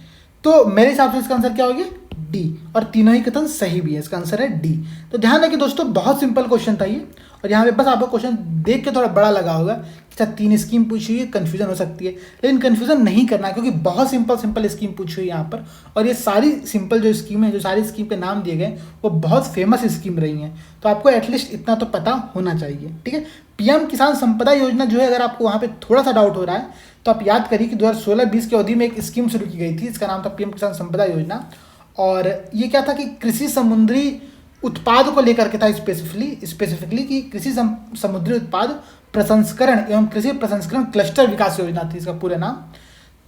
तो मेरे हिसाब से इसका आंसर क्या हो गया, डी, और तीनों ही कथन सही भी है, इसका आंसर है डी। तो ध्यान रखिए दोस्तों, बहुत सिंपल क्वेश्चन था ये, और यहाँ पे बस आपको क्वेश्चन देख के थोड़ा बड़ा लगा होगा, अच्छा 3 स्कीम पूछी हुई है, कन्फ्यूजन हो सकती है, लेकिन कन्फ्यूजन नहीं करना, क्योंकि बहुत सिंपल स्कीम पूछी हुई है यहाँ पर, और ये सारी सिंपल जो स्कीम है, जो सारी स्कीम के नाम दिए गए वो बहुत फेमस स्कीम रही हैं, तो आपको एटलीस्ट इतना तो पता होना चाहिए, ठीक है। पीएम किसान संपदा योजना जो है, अगर आपको वहाँ पे थोड़ा सा डाउट हो रहा है तो आप याद करिए कि 2016-20 की अवधि में एक स्कीम शुरू की गई थी, इसका नाम था पीएम किसान संपदा योजना, और ये क्या था कि कृषि समुद्री उत्पाद को लेकर के था स्पेसिफिकली कि कृषि समुद्री उत्पाद प्रसंस्करण एवं कृषि प्रसंस्करण क्लस्टर विकास योजना थी इसका पूरा नाम।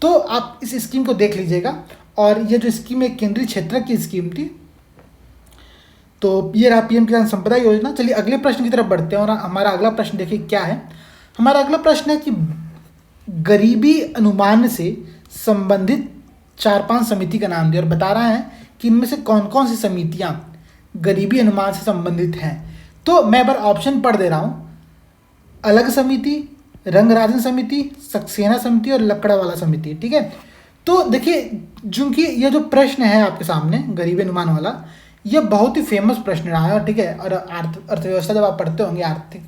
तो आप इस स्कीम को देख लीजिएगा। और ये जो स्कीम है केंद्रीय क्षेत्र की स्कीम थी। तो ये रहा पीएम किसान संपदा योजना। चलिए अगले प्रश्न की तरफ बढ़ते हैं और हमारा अगला प्रश्न देखिए क्या है। हमारा अगला प्रश्न है कि गरीबी अनुमान से संबंधित 4-5 समिति का नाम दिया और बता रहा है कि इनमें से कौन कौन सी समितियां गरीबी अनुमान से संबंधित हैं। तो मैं बार ऑप्शन पढ़ दे रहा हूं। अलग समिति, रंगराजन समिति, सक्सेना समिति और लकड़ावाला समिति। ठीक है। तो देखिए चूंकि ये जो प्रश्न है आपके सामने गरीबी अनुमान वाला, ये बहुत ही फेमस प्रश्न रहा है। ठीक है। और अर्थव्यवस्था जब आप पढ़ते होंगे आर्थिक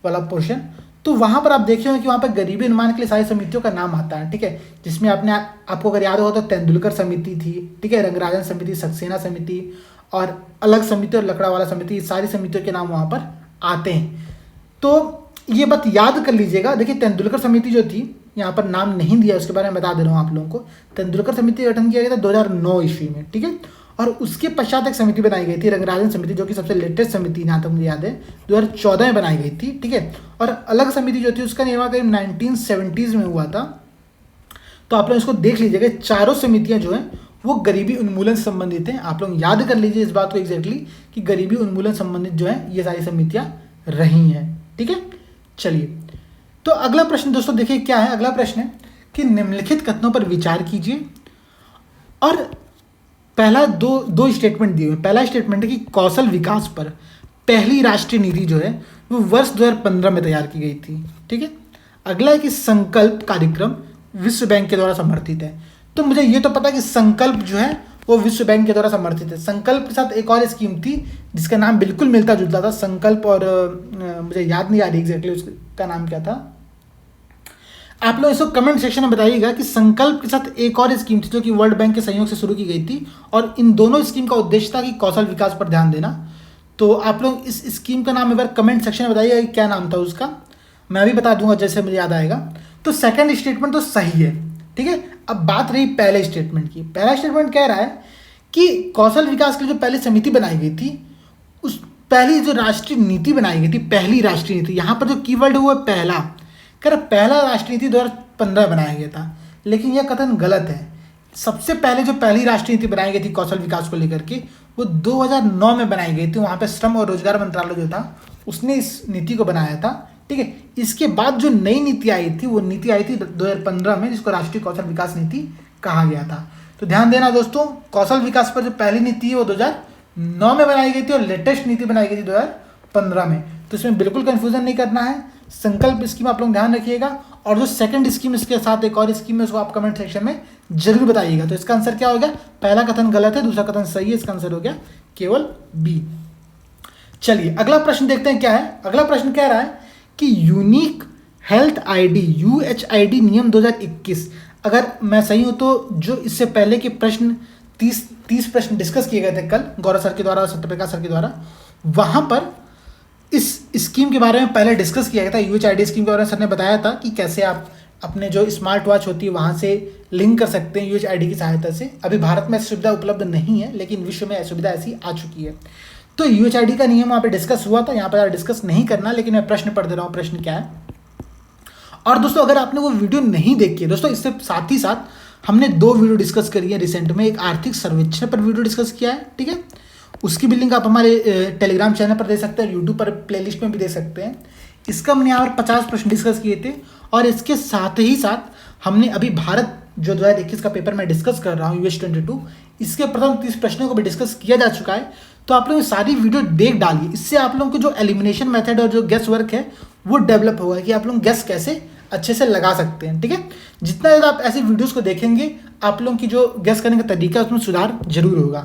वाला पोर्शन, तो वहाँ पर आप देखे होंगे कि वहाँ पर गरीबी अनुमान के लिए सारी समितियों का नाम आता है। ठीक है। जिसमें आपको अगर याद हो तो तेंदुलकर समिति थी। ठीक है। रंगराजन समिति, सक्सेना समिति और अलग समिति और लकड़ावाला समिति, सारी समितियों के नाम वहाँ पर आते हैं। तो ये बात याद कर लीजिएगा। देखिए तेंदुलकर समिति जो थी, यहाँ पर नाम नहीं दिया, उसके बारे में बता दे रहा हूँ आप लोगों को। तेंदुलकर समिति गठन किया गया था 2009 ईस्वी में। ठीक है। और उसके पश्चात एक समिति बनाई गई थी रंगराजन समिति, जो कि सबसे लेटेस्ट समिति जहाँ तक मुझे याद है 2014 में बनाई गई थी। ठीक है। और अलग समिति जो थी उसका निर्माण करीब 1970s में हुआ था। तो आप लोग इसको देख लीजिएगा। चारों समितियाँ जो हैं वो गरीबी उन्मूलन से संबंधित हैं। आप लोग याद कर लीजिए इस बात को एग्जैक्टली कि गरीबी उन्मूलन संबंधित जो है ये सारी समितियाँ रही हैं। ठीक है। चलिए तो अगला प्रश्न दोस्तों देखिए क्या है। अगला प्रश्न है कि निम्नलिखित कथनों पर विचार कीजिए। और पहला दो स्टेटमेंट दिए हुए। पहला स्टेटमेंट है कि कौशल विकास पर पहली राष्ट्रीय नीति जो है वो वर्ष 2015 में तैयार की गई थी। ठीक है। अगला है कि संकल्प कार्यक्रम विश्व बैंक के द्वारा समर्थित है। तो मुझे ये तो पता है कि संकल्प जो है वो विश्व बैंक के द्वारा समर्थित है। संकल्प के साथ एक और स्कीम थी जिसका नाम बिल्कुल मिलता जुलता था। संकल्प और मुझे याद नहीं आ रही एग्जैक्टली उसका नाम क्या था। आप लोग इसको कमेंट सेक्शन में बताइएगा कि संकल्प के साथ एक और स्कीम थी जो कि वर्ल्ड बैंक के सहयोग से शुरू की गई थी और इन दोनों स्कीम का उद्देश्य था कि कौशल विकास पर ध्यान देना। तो आप लोग इस स्कीम का नाम एक बार कमेंट सेक्शन में बताइएगा कि क्या नाम था उसका। मैं भी बता दूंगा जैसे मुझे याद आएगा। तो सेकंड स्टेटमेंट तो सही है। ठीक है। अब बात रही पहले स्टेटमेंट की। पहला स्टेटमेंट कह रहा है कि कौशल विकास के लिए जो पहली समिति बनाई गई थी, उस पहली जो राष्ट्रीय नीति बनाई गई थी, पहली राष्ट्रीय नीति, यहाँ पर जो कीवर्ड है वो है पहला। कर पहला राष्ट्रीय नीति 2015 बनाया गया था, लेकिन यह कथन गलत है। सबसे पहले जो पहली राष्ट्रीय नीति बनाई गई थी कौशल विकास को लेकर के वो 2009 में बनाई गई थी। वहाँ पे श्रम और रोजगार मंत्रालय जो था उसने इस नीति को बनाया था। ठीक है। इसके बाद जो नई नीति आई थी वो नीति आई थी 2015 में, जिसको राष्ट्रीय कौशल विकास नीति कहा गया था। तो ध्यान देना दोस्तों, कौशल विकास पर जो पहली नीति है वो 2009 में बनाई गई थी और लेटेस्ट नीति बनाई गई थी 2015 में। तो इसमें बिल्कुल कंफ्यूजन नहीं करना है। संकल्प स्कीम आप लोग ध्यान रखिएगा और जो सेकंड स्कीम इसके साथ एक और स्कीम है उसको आप कमेंट सेक्शन में जरूर बताइएगा। तो इसका आंसर क्या हो गया? पहला कथन गलत है, दूसरा कथन सही है। इसका आंसर हो गया केवल बी। चलिए अगला प्रश्न देखते हैं क्या है। अगला प्रश्न कह रहा है कि यूनिक हेल्थ आईडी UHID नियम 2021, अगर मैं सही हूं तो जो इससे पहले के प्रश्न 30 प्रश्न डिस्कस किए गए थे कल गौरव सर के द्वारा और सत्यप्रकाश सर के द्वारा, वहां पर इस स्कीम के बारे में पहले डिस्कस किया गया था। UHID स्कीम के बारे में सर ने बताया था कि कैसे आप अपने जो स्मार्ट वॉच होती है वहाँ से लिंक कर सकते हैं UHID की सहायता से। अभी भारत में सुविधा उपलब्ध नहीं है, लेकिन विश्व में सुविधा ऐसी आ चुकी है। तो UHID का नियम वहाँ पे डिस्कस हुआ था, यहाँ पर डिस्कस नहीं करना, लेकिन मैं प्रश्न पढ़ दे रहा हूँ। प्रश्न क्या है? और दोस्तों अगर आपने वो वीडियो नहीं देखी है दोस्तों, इससे साथ ही साथ हमने 2 वीडियो डिस्कस करी है रिसेंट में। एक आर्थिक सर्वेक्षण पर वीडियो डिस्कस किया है। ठीक है। उसकी भी लिंक आप हमारे टेलीग्राम चैनल पर दे सकते हैं, यूट्यूब पर प्लेलिस्ट में भी दे सकते हैं। इसका हमने यहाँ पर 50 प्रश्न डिस्कस किए थे और इसके साथ ही साथ हमने अभी भारत जो 2021 का पेपर मैं डिस्कस कर रहा हूँ US 22, इसके प्रथम 30 प्रश्नों को भी डिस्कस किया जा चुका है। तो आप लोग सारी वीडियो देख डालिए। इससे आप लोगों को जो एलिमिनेशन मेथड और जो गेस वर्क है वो डेवलप होगा कि आप लोग गेस कैसे अच्छे से लगा सकते हैं। ठीक है। जितना ज़्यादा आप ऐसी वीडियोस को देखेंगे आप लोगों की जो गेस करने का तरीका है उसमें सुधार जरूर होगा।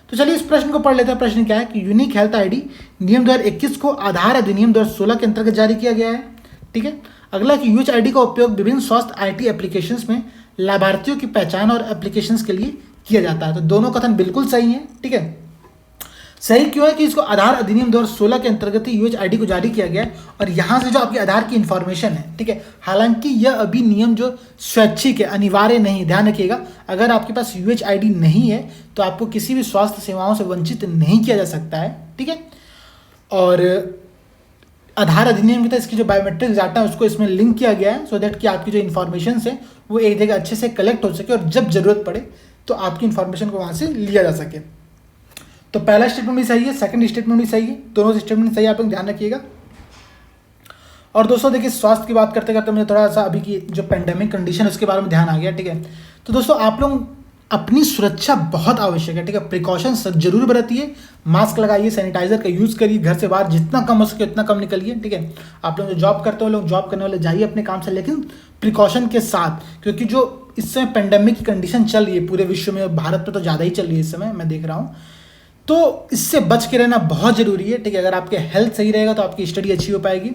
तो चलिए इस प्रश्न को पढ़ लेते हैं। प्रश्न क्या है कि यूनिक हेल्थ आईडी नियम 2021 को आधार अधिनियम 2016 के अंतर्गत जारी किया गया है। ठीक है। अगला कि UHID का उपयोग विभिन्न स्वास्थ्य IT एप्लीकेशंस में लाभार्थियों की पहचान और एप्लीकेशंस के लिए किया जाता है। तो दोनों कथन बिल्कुल सही है। ठीक है। सही क्यों है कि इसको आधार अधिनियम 2016 के अंतर्गत ही यूएचआईडी को जारी किया गया है और यहाँ से जो आपकी आधार की इन्फॉर्मेशन है, ठीक है, हालांकि यह अभी नियम जो स्वैच्छिक है, अनिवार्य नहीं, ध्यान रखिएगा, अगर आपके पास यूएचआईडी नहीं है तो आपको किसी भी स्वास्थ्य सेवाओं से वंचित नहीं किया जा सकता है, ठीक है। और आधार अधिनियम की तरह इसकी जो बायोमेट्रिक डाटा है उसको इसमें लिंक किया गया है सो दैट कि आपकी जो इन्फॉर्मेशन है वो एक जगह अच्छे से कलेक्ट हो सके और जब जरूरत पड़े तो आपकी इन्फॉर्मेशन को वहाँ से लिया जा सके। तो पहला स्टेटमेंट भी सही है, सेकंड स्टेटमेंट भी सही है, दोनों स्टेटमेंट सही है, आप लोग ध्यान रखिएगा। और दोस्तों देखिए, स्वास्थ्य की बात करते करते मुझे थोड़ा सा अभी की जो पेंडेमिक कंडीशन है उसके बारे में ध्यान आ गया, ठीक है। तो दोस्तों आप लोग अपनी सुरक्षा बहुत आवश्यक है, ठीक है, प्रिकॉशंस जरूर बरतिए, मास्क लगाइए, सैनिटाइजर का यूज़ करिए, घर से बाहर जितना कम हो सके उतना कम निकलिए, ठीक है। आप लोग जो जॉब करते हो, लोग जॉब करने वाले जाइए अपने काम से, लेकिन प्रिकॉशन के साथ, क्योंकि जो इस समय पेंडेमिक की कंडीशन चल रही है पूरे विश्व में, भारत में तो ज़्यादा ही चल रही है इस समय, मैं देख रहा हूँ, तो इससे बच के रहना बहुत ज़रूरी है, ठीक है। अगर आपके हेल्थ सही रहेगा तो आपकी स्टडी अच्छी हो पाएगी।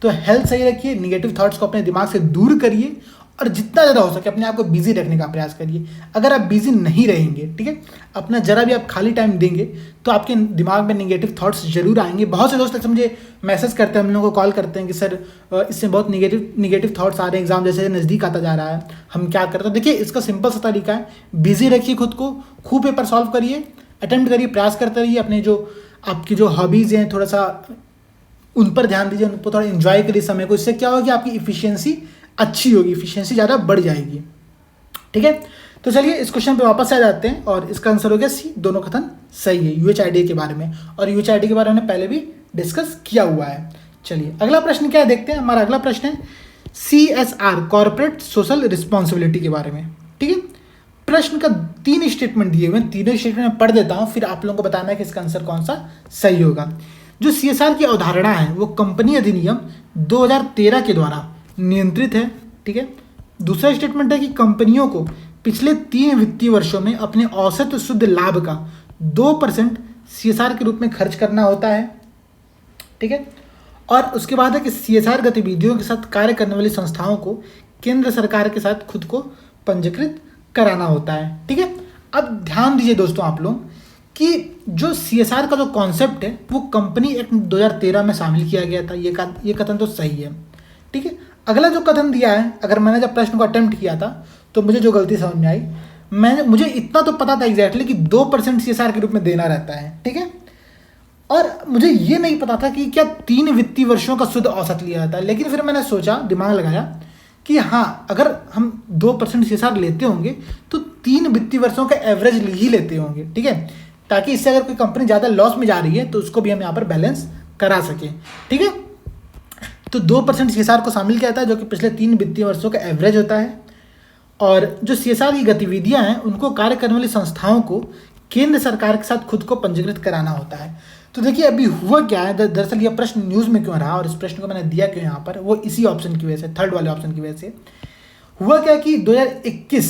तो हेल्थ सही रखिए, निगेटिव थॉट्स को अपने दिमाग से दूर करिए और जितना ज़्यादा हो सके अपने आप को बिजी रखने का प्रयास करिए। अगर आप बिजी नहीं रहेंगे, ठीक है, अपना जरा भी आप खाली टाइम देंगे तो आपके दिमाग में निगेटिव थॉट्स जरूर आएंगे। बहुत से दोस्त ऐसे मुझे मैसेज करते हैं, हम लोगों को कॉल करते हैं कि सर इससे बहुत निगेटिव थॉट्स आ रहे हैं, एग्जाम जैसे नज़दीक आता जा रहा है, हम क्या करते हैं। देखिए इसका सिंपल सा तरीका है, बिजी रखिए खुद को, खूब पेपर सॉल्व करिए, अटेम्प्ट करिए, प्रयास करते रहिए, अपने जो आपकी जो हॉबीज़ हैं थोड़ा सा उन पर ध्यान दीजिए, उनको थोड़ा इन्जॉय करिए समय को। इससे क्या होगा कि आपकी इफिशियंसी अच्छी होगी, इफिशियंसी ज़्यादा बढ़ जाएगी, ठीक है। तो चलिए इस क्वेश्चन पे वापस आ जाते हैं और इसका आंसर हो गया सी, दोनों कथन सही है यूएचआईडी के बारे में, और यूएचआईडी के बारे में पहले भी डिस्कस किया हुआ है। चलिए अगला प्रश्न क्या है देखते हैं। हमारा अगला प्रश्न है CSR, कॉर्पोरेट सोशल रिस्पॉन्सिबिलिटी के बारे में, ठीक है। प्रश्न का 3 स्टेटमेंट दिए हुए हैं, तीनों स्टेटमेंट मैं पढ़ देता हूं, फिर आप लोगों को बताना है कि इसका आंसर कौन सा सही होगा। जो CSR की अवधारणा है वो कंपनी अधिनियम 2013 के द्वारा नियंत्रित है, ठीक है। दूसरा स्टेटमेंट है कि कंपनियों को पिछले 3 वित्तीय वर्षों में अपने औसत शुद्ध लाभ का 2% CSR के रूप में खर्च करना होता है, ठीक है। और उसके बाद है कि CSR गतिविधियों के साथ कार्य करने वाली संस्थाओं को केंद्र सरकार के साथ खुद को पंजीकृत कराना होता है, ठीक है। अब ध्यान दीजिए दोस्तों आप लोग कि जो CSR का जो कॉन्सेप्ट है वो कंपनी एक्ट 2013 में शामिल किया गया था, ये कथन तो सही है, ठीक है। अगला जो कथन दिया है, अगर मैंने जब प्रश्न को अटेम्प्ट किया था तो मुझे जो गलती समझ में आई, मुझे इतना तो पता था एग्जैक्टली कि 2% CSR के रूप में देना रहता है, ठीक है। और मुझे ये नहीं पता था कि क्या 3 वित्तीय वर्षों का शुद्ध औसत लिया जाता है। लेकिन फिर मैंने सोचा, दिमाग लगाया कि हाँ, अगर हम 2% CSR लेते होंगे तो 3 वित्तीय वर्षों का एवरेज ही लेते होंगे, ठीक है, ताकि इससे अगर कोई कंपनी ज़्यादा लॉस में जा रही है तो उसको भी हम यहाँ पर बैलेंस करा सकें, ठीक है। तो 2% CSR को शामिल किया जाता है जो कि पिछले 3 वित्तीय वर्षों का एवरेज होता है। और जो CSR की गतिविधियाँ हैं उनको कार्य करने वाली संस्थाओं को केंद्र सरकार के साथ खुद को पंजीकृत कराना होता है। तो देखिए अभी हुआ क्या है, दरअसल यह प्रश्न न्यूज़ में क्यों रहा और इस प्रश्न को मैंने दिया क्यों यहाँ पर, वो इसी ऑप्शन की वजह से, थर्ड वाले ऑप्शन की वजह से। हुआ क्या कि 2021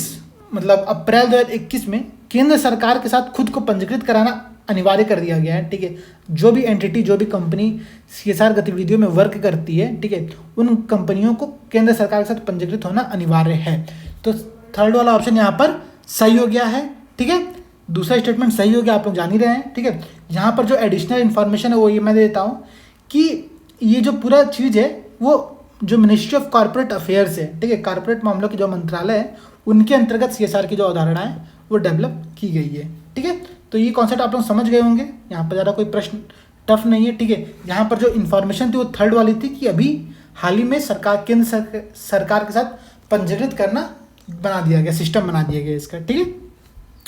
मतलब अप्रैल 2021 में केंद्र सरकार के साथ खुद को पंजीकृत कराना अनिवार्य कर दिया गया है, ठीक है। जो भी एंटिटी, जो भी कंपनी CSR गतिविधियों में वर्क करती है, ठीक है, उन कंपनियों को केंद्र सरकार के साथ पंजीकृत होना अनिवार्य है। तो थर्ड वाला ऑप्शन यहाँ पर सही हो गया है, ठीक है। दूसरा स्टेटमेंट सही हो गया, आप लोग जान ही रहे हैं, ठीक है। यहाँ पर जो एडिशनल इन्फॉर्मेशन है वो ये मैं देता हूँ कि ये जो पूरा चीज़ है वो जो मिनिस्ट्री ऑफ कॉर्पोरेट अफेयर्स है, ठीक है, कॉर्पोरेट मामलों के जो मंत्रालय है उनके अंतर्गत CSR की जो अवधारणा है वो डेवलप की गई है, ठीक है। तो ये कॉन्सेप्ट आप लोग समझ गए होंगे, यहाँ पर ज़्यादा कोई प्रश्न टफ नहीं है, ठीक है। यहाँ पर जो इन्फॉर्मेशन थी वो थर्ड वाली थी कि अभी हाल ही में केंद्र सरकार के साथ पंजीकृत करना बना दिया गया, सिस्टम बना दिया गया इसका, ठीक है।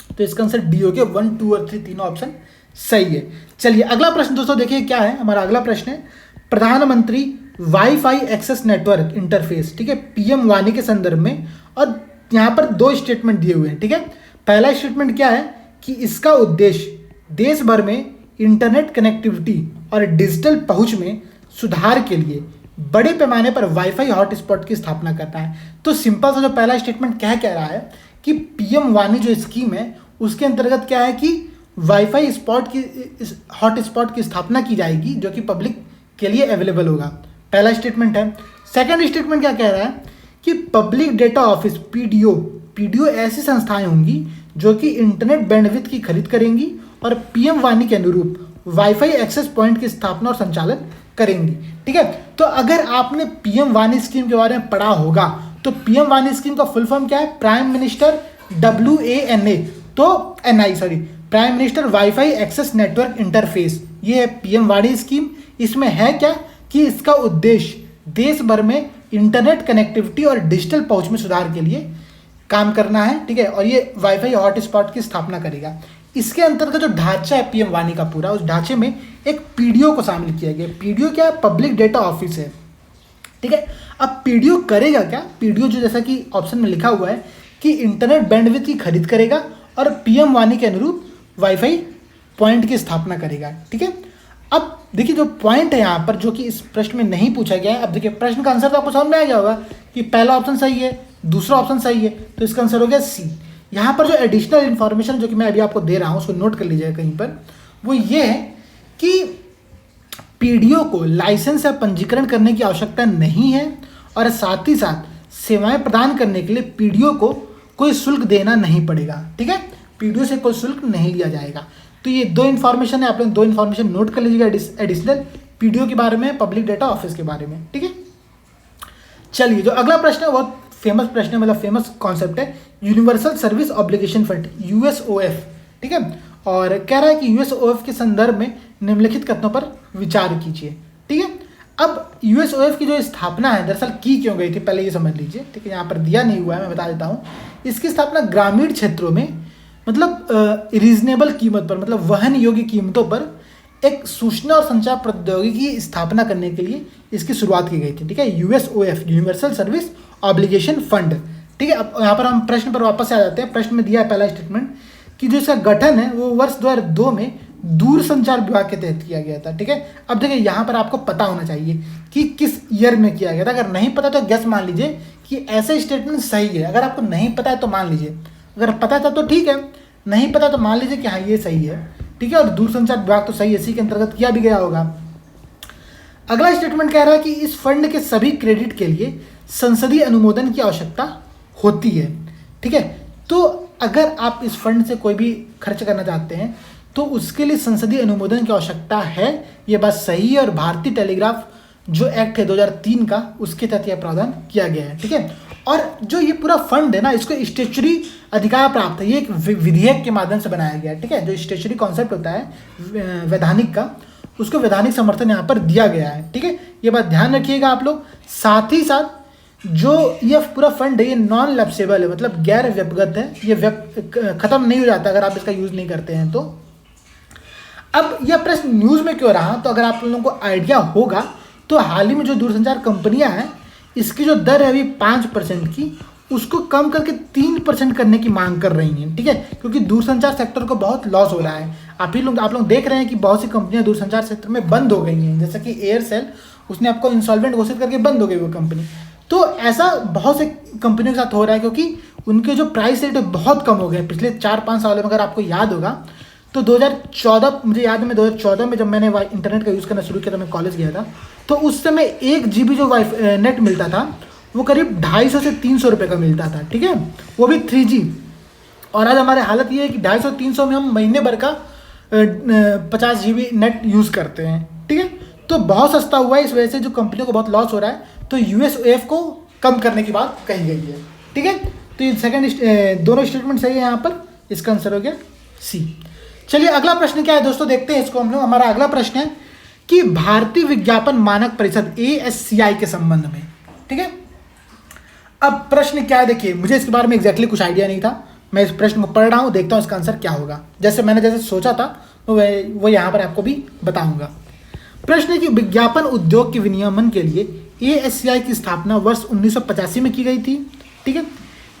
तो इसका आंसर डी हो गया, 1, 2 और 3 तीनों ऑप्शन सही है। चलिए अगला प्रश्न दोस्तों देखिए क्या है। हमारा अगला प्रश्न है प्रधानमंत्री वाईफाई एक्सेस नेटवर्क इंटरफेस, ठीक है, PM वानी के संदर्भ में, और यहाँ पर 2 स्टेटमेंट दिए हुए हैं, ठीक है। पहला स्टेटमेंट क्या है कि इसका उद्देश्य देश भर में इंटरनेट कनेक्टिविटी और डिजिटल पहुंच में सुधार के लिए बड़े पैमाने पर वाईफाई हॉटस्पॉट की स्थापना करना है। तो सिंपल सा जो पहला स्टेटमेंट कह रहा है कि PM वानी जो स्कीम है उसके अंतर्गत क्या है कि वाईफाई हॉटस्पॉट की स्थापना की जाएगी जो कि पब्लिक के लिए अवेलेबल होगा, पहला स्टेटमेंट है। सेकंड स्टेटमेंट क्या कह रहा है कि पब्लिक डेटा ऑफिस PDO ऐसी संस्थाएं होंगी जो कि इंटरनेट बैंडविड्थ की खरीद करेंगी और PM वानी के अनुरूप वाईफाई एक्सेस पॉइंट की स्थापना और संचालन करेंगी। ठीक है, तो अगर आपने पीएम वानी स्कीम के बारे में पढ़ा होगा तो पीएम वानी स्कीम का फुल फॉर्म क्या है? प्राइम मिनिस्टर WANA, तो NI sorry, prime minister wifi access network interface, ये है पीएम वाणी स्कीम। इसमें है क्या कि इसका उद्देश्य देश भर में इंटरनेट कनेक्टिविटी और डिजिटल पहुंच में सुधार के लिए काम करना है। ठीक है, और ये वाईफाई हॉटस्पॉट की स्थापना करेगा। इसके अंतर्गत जो ढांचा है पीएम वाणी का पूरा, उस ढांचे में एक पीडीओ को शामिल किया गया। पीडीओ क्या है? पब्लिक डेटा ऑफिस है। ठीक है, अब पीडीओ करेगा क्या? पीडीओ जो जैसा कि ऑप्शन में लिखा हुआ है कि इंटरनेट बैंडविड्थ की खरीद करेगा और पीएम वाणी के अनुरूप वाईफाई पॉइंट की स्थापना करेगा। ठीक है, अब देखिए जो पॉइंट है यहाँ पर जो कि इस प्रश्न में नहीं पूछा गया है। अब देखिए प्रश्न का आंसर तो आपको समझ में आ गया होगा कि पहला ऑप्शन सही है, दूसरा ऑप्शन सही है, तो इसका आंसर हो गया सी। यहाँ पर जो एडिशनल इन्फॉर्मेशन जो कि मैं अभी आपको दे रहा हूँ उसको नोट कर लीजिएगा कहीं पर, वो ये है कि पीडीओ को लाइसेंस या पंजीकरण करने की आवश्यकता नहीं है और साथ ही साथ सेवाएं प्रदान करने के लिए पीडीओ को कोई शुल्क देना नहीं पड़ेगा। ठीक है, पीडीओ से कोई शुल्क नहीं लिया जाएगा। तो ये दो इन्फॉर्मेशन है, आप लोग दो इन्फॉर्मेशन नोट कर लीजिएगा एडिशनल, पीडीओ के बारे में, पब्लिक डेटा ऑफिस के बारे में। ठीक है, चलिए जो अगला प्रश्न है बहुत फेमस प्रश्न है, मतलब फेमस कॉन्सेप्ट है, universal service obligation fund, USOF। ठीक है, और कह रहा है कि USOF के संदर्भ में निम्नलिखित कथनों पर विचार कीजिए। ठीक है, अब USOF की जो स्थापना है दरअसल की क्यों गई थी पहले ये समझ लीजिए। ठीक है, यहाँ पर दिया नहीं हुआ है, मैं बता देता हूँ। इसकी स्थापना ग्रामीण क्षेत्रों में मतलब रीजनेबल कीमत पर, मतलब वहन योग्य कीमतों पर एक सूचना और संचार प्रौद्योगिकी की स्थापना करने के लिए इसकी शुरुआत की गई थी। ठीक है, USOF, universal service obligation fund. ठीक है, अब यहाँ पर हम प्रश्न पर वापस आ जाते हैं। प्रश्न में दिया है पहला स्टेटमेंट कि जो इसका गठन है वो वर्ष 2002 में दूर संचार विभाग के तहत किया गया था। ठीक है, अब देखिए यहाँ पर आपको पता होना चाहिए कि किस ईयर में किया गया था। अगर नहीं पता तो गेस मान लीजिए कि ऐसे स्टेटमेंट सही है। अगर आपको नहीं पता है तो मान लीजिए, अगर पता था तो ठीक है, नहीं पता तो मान लीजिए कि हाँ ये सही है। ठीक है, और दूरसंचार विभाग तो सही है, इसी के अंतर्गत किया भी गया होगा। अगला स्टेटमेंट कह रहा है कि इस फंड के सभी क्रेडिट के लिए संसदीय अनुमोदन की आवश्यकता होती है। ठीक है, तो अगर आप इस फंड से कोई भी खर्च करना चाहते हैं तो उसके लिए संसदीय अनुमोदन की आवश्यकता है, ये बात सही है। और भारतीय टेलीग्राफ जो एक्ट है 2003 का, उसके तहत यह प्रावधान किया गया है। ठीक है, और जो ये पूरा फंड है ना, इसको स्टेचुरी अधिकार प्राप्त है, ये एक विधेयक के माध्यम से बनाया गया है। ठीक है, जो स्टेचुरी कॉन्सेप्ट होता है वैधानिक का, उसको वैधानिक समर्थन यहाँ पर दिया गया है। ठीक है, ये बात ध्यान रखिएगा आप लोग। साथ ही साथ जो ये पूरा फंड है ये नॉन लैप्सेबल है, मतलब गैर व्यक्तिगत है, ये खत्म नहीं हो जाता अगर आप इसका यूज नहीं करते हैं तो। अब यह प्रश्न न्यूज में क्यों रहा, तो अगर आप लोगों को आइडिया होगा तो हाल ही में जो दूरसंचार कंपनियां हैं इसकी जो दर है अभी 5% की, उसको कम करके 3% करने की मांग कर रही हैं। ठीक है, क्योंकि दूरसंचार सेक्टर को बहुत लॉस हो रहा है। आप लोग देख रहे हैं कि बहुत सी कंपनियां दूरसंचार सेक्टर में बंद हो गई हैं, जैसे कि एयरसेल, उसने आपको इंसॉल्वेंट घोषित करके बंद हो गई वो कंपनी। तो ऐसा बहुत से कंपनियों के साथ हो रहा है क्योंकि उनके जो प्राइस रेट है बहुत कम हो गए पिछले 4-5 सालों में। अगर आपको याद होगा तो 2014, मुझे याद है मैं 2014 में जब मैंने इंटरनेट का यूज़ करना शुरू किया था, मैं कॉलेज गया था, तो उस समय 1 GB जो नेट मिलता था वो करीब 250 से 300 रुपये का मिलता था। ठीक है, वो भी 3G। और आज हमारे हालत ये है कि 250-300 में हम महीने भर का 50 GB नेट यूज़ करते हैं। ठीक है, तो बहुत सस्ता हुआ है, इस वजह से जो कंपनियों को बहुत लॉस हो रहा है, तो USOF को कम करने की बात कही गई है। ठीक है, तो ये सेकंड दोनों स्टेटमेंट सही है यहाँ पर, इसका आंसर हो गया सी। चलिए अगला प्रश्न क्या है दोस्तों, देखते हैं इसको हम लोग। हमारा अगला प्रश्न है कि भारतीय विज्ञापन मानक परिषद ASCI के संबंध में। ठीक है, अब प्रश्न क्या है देखिए, मुझे इसके बारे में एग्जैक्टली कुछ आइडिया नहीं था, मैं इस प्रश्न को पढ़ रहा हूँ, देखता हूँ इसका आंसर क्या होगा। जैसे सोचा था तो वो यहाँ पर आपको भी बताऊंगा। प्रश्न है कि विज्ञापन उद्योग के विनियमन के लिए ASCI की स्थापना वर्ष 1985 में की गई थी। ठीक है,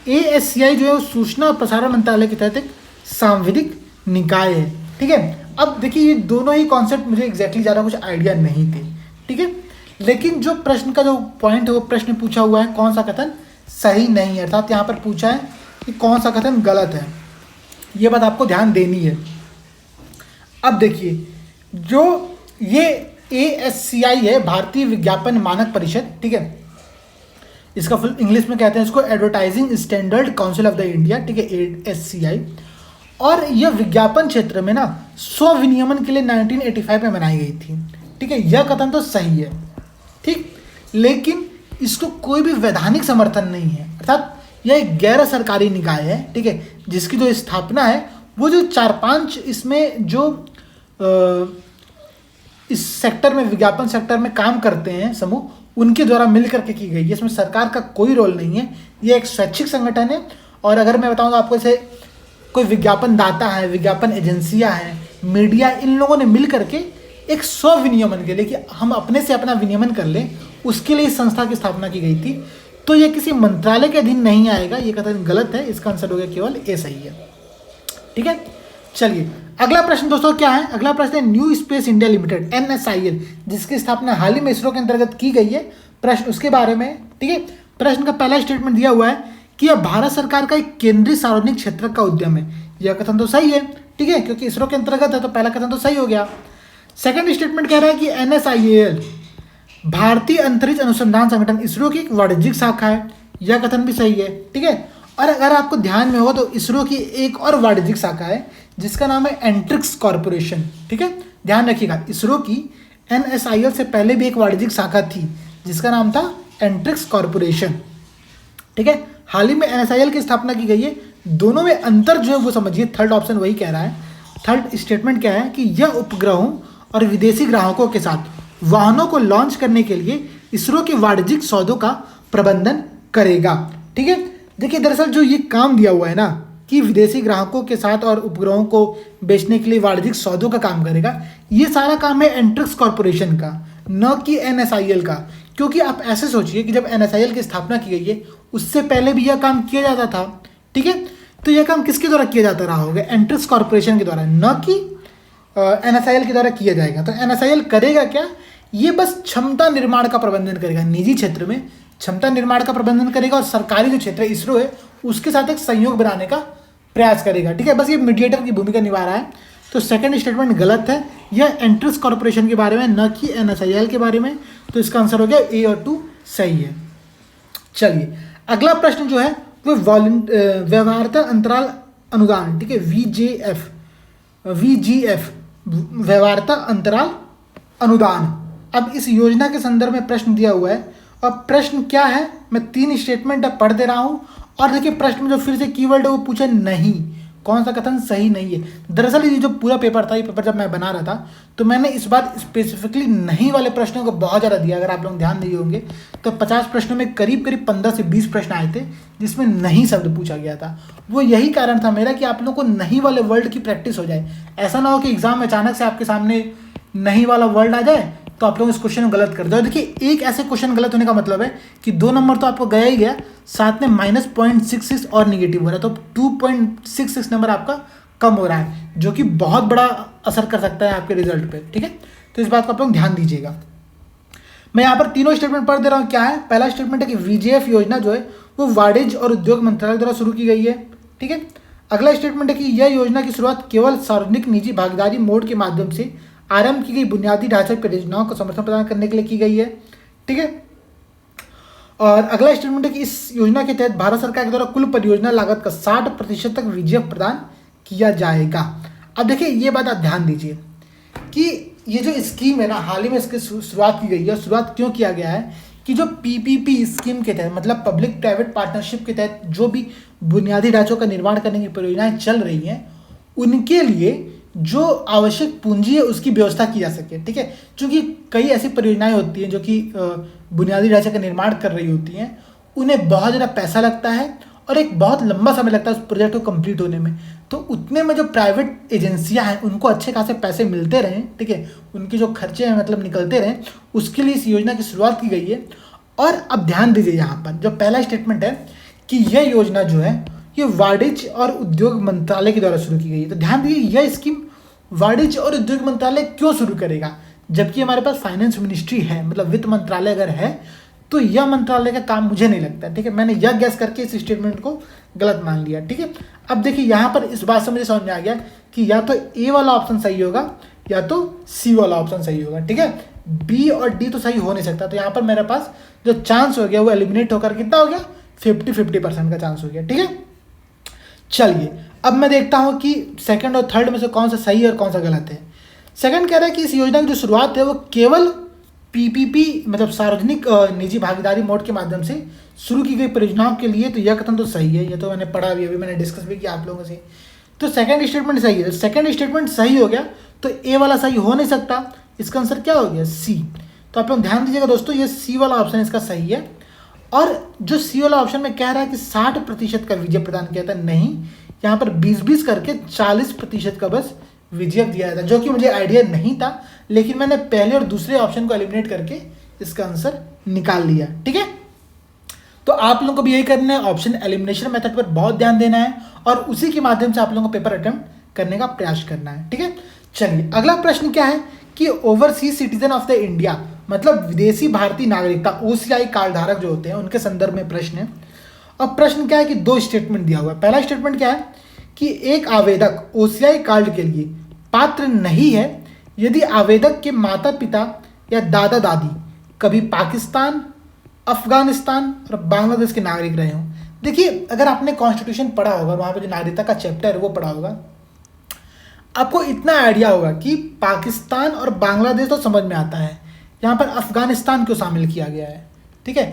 ASCI जो है सूचना और प्रसारण मंत्रालय के तहत एक सांविधिक निकाय है। ठीक है, अब देखिए ये दोनों ही कॉन्सेप्ट मुझे एग्जैक्टली ज़्यादा कुछ आइडिया नहीं थे। ठीक है, लेकिन जो प्रश्न का जो पॉइंट है वो प्रश्न पूछा हुआ है कौन सा कथन सही नहीं है, अर्थात यहाँ पर पूछा है कि कौन सा कथन गलत है, ये बात आपको ध्यान देनी है। अब देखिए जो ये ASCI है, भारतीय विज्ञापन मानक परिषद। ठीक है, इसका फुल इंग्लिश में कहते हैं इसको advertising standard council of the India. ठीक है, ASCI। और यह विज्ञापन क्षेत्र में ना स्व विनियमन के लिए 1985 में बनाई गई थी। ठीक है, यह कथन तो सही है, ठीक, लेकिन इसको कोई भी वैधानिक समर्थन नहीं है, अर्थात यह एक गैर सरकारी निकाय है, ठीक है, जिसकी जो स्थापना है वो जो 4-5 इसमें जो इस सेक्टर में, विज्ञापन सेक्टर में काम करते हैं समूह, उनके द्वारा मिल करके की गई है। इसमें सरकार का कोई रोल नहीं है, ये एक स्वैच्छिक संगठन है। और अगर मैं बताऊँ तो आपको, जैसे कोई विज्ञापन दाता है, विज्ञापन एजेंसियां हैं, मीडिया, इन लोगों ने मिल करके एक स्व विनियमन के लिए, कि हम अपने से अपना विनियमन कर लें, उसके लिए इस संस्था की स्थापना की गई थी। तो ये किसी मंत्रालय के अधीन नहीं आएगा, ये कथन गलत है। इसका आंसर हो गया केवल ए सही है। ठीक है, चलिए अगला प्रश्न दोस्तों क्या है? अगला प्रश्न है new space India limited NSIL, जिसकी स्थापना हाल ही में इसरो के अंतर्गत की गई है। प्रश्न उसके बारे में, ठीक है। प्रश्न का पहला स्टेटमेंट दिया हुआ है कि यह भारत सरकार का एक केंद्रीय सार्वजनिक क्षेत्र का उद्यम है। यह कथन तो सही है, ठीक है, क्योंकि इसरो के अंतर्गत है, तो पहला कथन तो सही हो गया। सेकंड स्टेटमेंट कह रहा है कि NSIL भारतीय अंतरिक्ष अनुसंधान संगठन इसरो की एक वाणिज्यिक शाखा है। यह कथन भी सही है, ठीक है। और अगर आपको ध्यान में हो तो इसरो की एक और वाणिज्यिक शाखा है जिसका नाम है एंट्रिक्स कॉर्पोरेशन, ठीक है, ध्यान रखिएगा। इसरो की NSIL से पहले भी एक वाणिज्यिक शाखा थी जिसका नाम था एंट्रिक्स कॉर्पोरेशन, ठीक है। हाल ही में NSIL की स्थापना की गई है। दोनों में अंतर जो है वो समझिए, थर्ड ऑप्शन वही कह रहा है। थर्ड स्टेटमेंट क्या है कि यह उपग्रहों और विदेशी ग्राहकों के साथ वाहनों को लॉन्च करने के लिए इसरो के वाणिज्यिक सौदों का प्रबंधन करेगा, ठीक है। देखिए दरअसल जो ये काम दिया हुआ है ना कि विदेशी ग्राहकों के साथ और उपग्रहों को बेचने के लिए वाणिज्यिक सौदों का काम करेगा, ये सारा काम है एंट्रिक्स कॉर्पोरेशन का, न कि NSIL का। क्योंकि आप ऐसे सोचिए कि जब NSIL की स्थापना की गई है उससे पहले भी यह काम किया जाता था, ठीक है। तो यह काम किसके द्वारा किया जाता रहा होगा? एंट्रिक्स कॉर्पोरेशन के द्वारा, न कि NSIL के द्वारा किया जाएगा। तो NSIL करेगा क्या? ये बस क्षमता निर्माण का प्रबंधन करेगा, निजी क्षेत्र में क्षमता निर्माण का प्रबंधन करेगा और सरकारी जो क्षेत्र इसरो है उसके साथ एक संयोग बनाने का प्रयास करेगा, ठीक है। बस ये मीडिएटर की भूमिका निभा रहा है। तो सेकंड स्टेटमेंट गलत है, यह एंट्रिक्स कॉर्पोरेशन के बारे में, न कि NSIL के बारे में। तो इसका आंसर हो गया A और 2 सही है। चलिए अगला प्रश्न जो है वो व्यवहार्यता अंतराल अनुदान, ठीक है, VGF व्यवहार्यता अंतराल अनुदान। अब इस योजना के संदर्भ में प्रश्न दिया हुआ है और प्रश्न क्या है, मैं 3 स्टेटमेंट पढ़ दे रहा हूं। और देखिए प्रश्न में जो फिर से कीवर्ड है वो पूछा नहीं, कौन सा कथन सही नहीं है। दरअसल ये जो पूरा पेपर था, ये पेपर जब मैं बना रहा था तो मैंने इस बार स्पेसिफिकली नहीं वाले प्रश्नों को बहुत ज़्यादा दिया। अगर आप लोग ध्यान दिए होंगे तो 50 प्रश्नों में करीब 15 से 20 प्रश्न आए थे जिसमें नहीं शब्द पूछा गया था। वो यही कारण था मेरा कि आप लोगों को नहीं वाले वर्ड की प्रैक्टिस हो जाए। ऐसा ना हो कि एग्जाम में अचानक से आपके सामने नहीं वाला वर्ड आ जाए तो आप लोग इस क्वेश्चन को गलत कर दो। देखिए एक ऐसे क्वेश्चन गलत होने का मतलब है कि 2 नंबर तो आपको गया ही गया, साथ में -0.66 और निगेटिव हो रहा है, तो 2.66 नंबर आपका कम हो रहा है, जो कि बहुत बड़ा असर कर सकता है आपके रिजल्ट पे, ठीक है। तो इस बात को आप लोग ध्यान दीजिएगा। मैं यहाँ पर तीनों स्टेटमेंट पढ़ दे रहा हूँ। क्या है? पहला स्टेटमेंट है कि VGF योजना जो है वो वाणिज्य और उद्योग मंत्रालय द्वारा शुरू की गई है, ठीक है। अगला स्टेटमेंट है कि यह योजना की शुरुआत केवल सार्वजनिक निजी भागीदारी मोड के माध्यम से आरंभ की गई बुनियादी ढांचे परियोजनाओं को समर्थन प्रदान करने के लिए की गई है, ठीक है। और अगला स्टेटमेंट है कि इस योजना के तहत भारत सरकार के द्वारा कुल परियोजना लागत का 60% तक VGF प्रदान किया जाएगा। अब देखिए ये बात आप ध्यान दीजिए कि ये जो स्कीम है ना, हाल ही में इसकी शुरुआत की गई है। शुरुआत क्यों किया गया है कि जो PPP स्कीम के तहत, मतलब पब्लिक प्राइवेट पार्टनरशिप के तहत जो भी बुनियादी ढांचों का निर्माण करने की परियोजनाएं चल रही हैं उनके लिए जो आवश्यक पूंजी है उसकी व्यवस्था की जा सके, ठीक है। क्योंकि कई ऐसी परियोजनाएं होती हैं जो कि बुनियादी ढांचे का निर्माण कर रही होती हैं, उन्हें बहुत ज़्यादा पैसा लगता है और एक बहुत लंबा समय लगता है उस प्रोजेक्ट को कंप्लीट होने में। तो उतने में जो प्राइवेट एजेंसियां हैं उनको अच्छे खासे पैसे मिलते रहें, ठीक है, उनके जो खर्चे हैं मतलब निकलते रहें, उसके लिए इस योजना की शुरुआत की गई है। और अब ध्यान दीजिए यहाँ पर जो पहला स्टेटमेंट है कि यह योजना जो है ये वाणिज्य और उद्योग मंत्रालय के द्वारा शुरू की गई है। तो ध्यान दीजिए यह स्कीम वाणिज्य और उद्योग मंत्रालय क्यों शुरू करेगा, जबकि हमारे पास फाइनेंस मिनिस्ट्री है, मतलब वित्त मंत्रालय अगर है तो यह मंत्रालय का काम मुझे नहीं लगता, ठीक है। मैंने यह गैस करके इस स्टेटमेंट को गलत मान लिया, ठीक है। अब देखिए यहाँ पर इस बात से मुझे समझ में आ गया कि या तो A वाला ऑप्शन सही होगा या तो C वाला ऑप्शन सही होगा, ठीक है। B और D तो सही हो नहीं सकता। तो यहाँ पर मेरे पास जो चांस हो गया वो एलिमिनेट होकर कितना हो गया, 50-50% का चांस हो गया, ठीक है। चलिए अब मैं देखता हूँ कि सेकंड और थर्ड में से कौन सा सही है और कौन सा गलत है। सेकंड कह रहा है कि इस योजना की जो शुरुआत है वो केवल पीपीपी मतलब सार्वजनिक निजी भागीदारी मोड के माध्यम से शुरू की गई परियोजनाओं के लिए, तो यह कथन तो सही है, ये तो मैंने पढ़ा भी, अभी मैंने डिस्कस भी किया आप लोगों से। तो सेकंड स्टेटमेंट सही है, सेकंड स्टेटमेंट सही हो गया तो ए वाला सही हो नहीं सकता, इसका आंसर क्या हो गया, सी। तो आप लोग ध्यान दीजिएगा दोस्तों, ये सी वाला ऑप्शन इसका सही है। और जो सी वाला ऑप्शन में कह रहा है कि 60% का विजय प्रदान किया था, नहीं, यहाँ पर 20-20 करके 40% का बस विजय दिया था, जो कि मुझे आइडिया नहीं था, लेकिन मैंने पहले और दूसरे ऑप्शन को एलिमिनेट करके इसका आंसर निकाल लिया। ठीक है, तो आप लोगों को भी यही करना है, ऑप्शन एलिमिनेशन मेथड पर बहुत ध्यान देना है और उसी के माध्यम से आप लोगों को पेपर अटेम्प्ट करने का प्रयास करना है। ठीक है, चलिए अगला प्रश्न क्या है कि overseas citizen of the India मतलब विदेशी भारतीय नागरिकता ओसीआई कार्ड धारक जो होते हैं उनके संदर्भ में प्रश्न है। अब प्रश्न क्या है कि दो स्टेटमेंट दिया हुआ है। पहला स्टेटमेंट क्या है कि एक आवेदक ओसीआई कार्ड के लिए पात्र नहीं है यदि आवेदक के माता पिता या दादा दादी कभी पाकिस्तान, अफगानिस्तान और बांग्लादेश के नागरिक रहे हों। देखिए, अगर आपने कॉन्स्टिट्यूशन पढ़ा होगा, वहाँ पे जो नागरिकता का चैप्टर है वो पढ़ा होगा, आपको इतना आइडिया होगा कि पाकिस्तान और बांग्लादेश तो समझ में आता है, यहाँ पर अफगानिस्तान को शामिल किया गया है। ठीक है,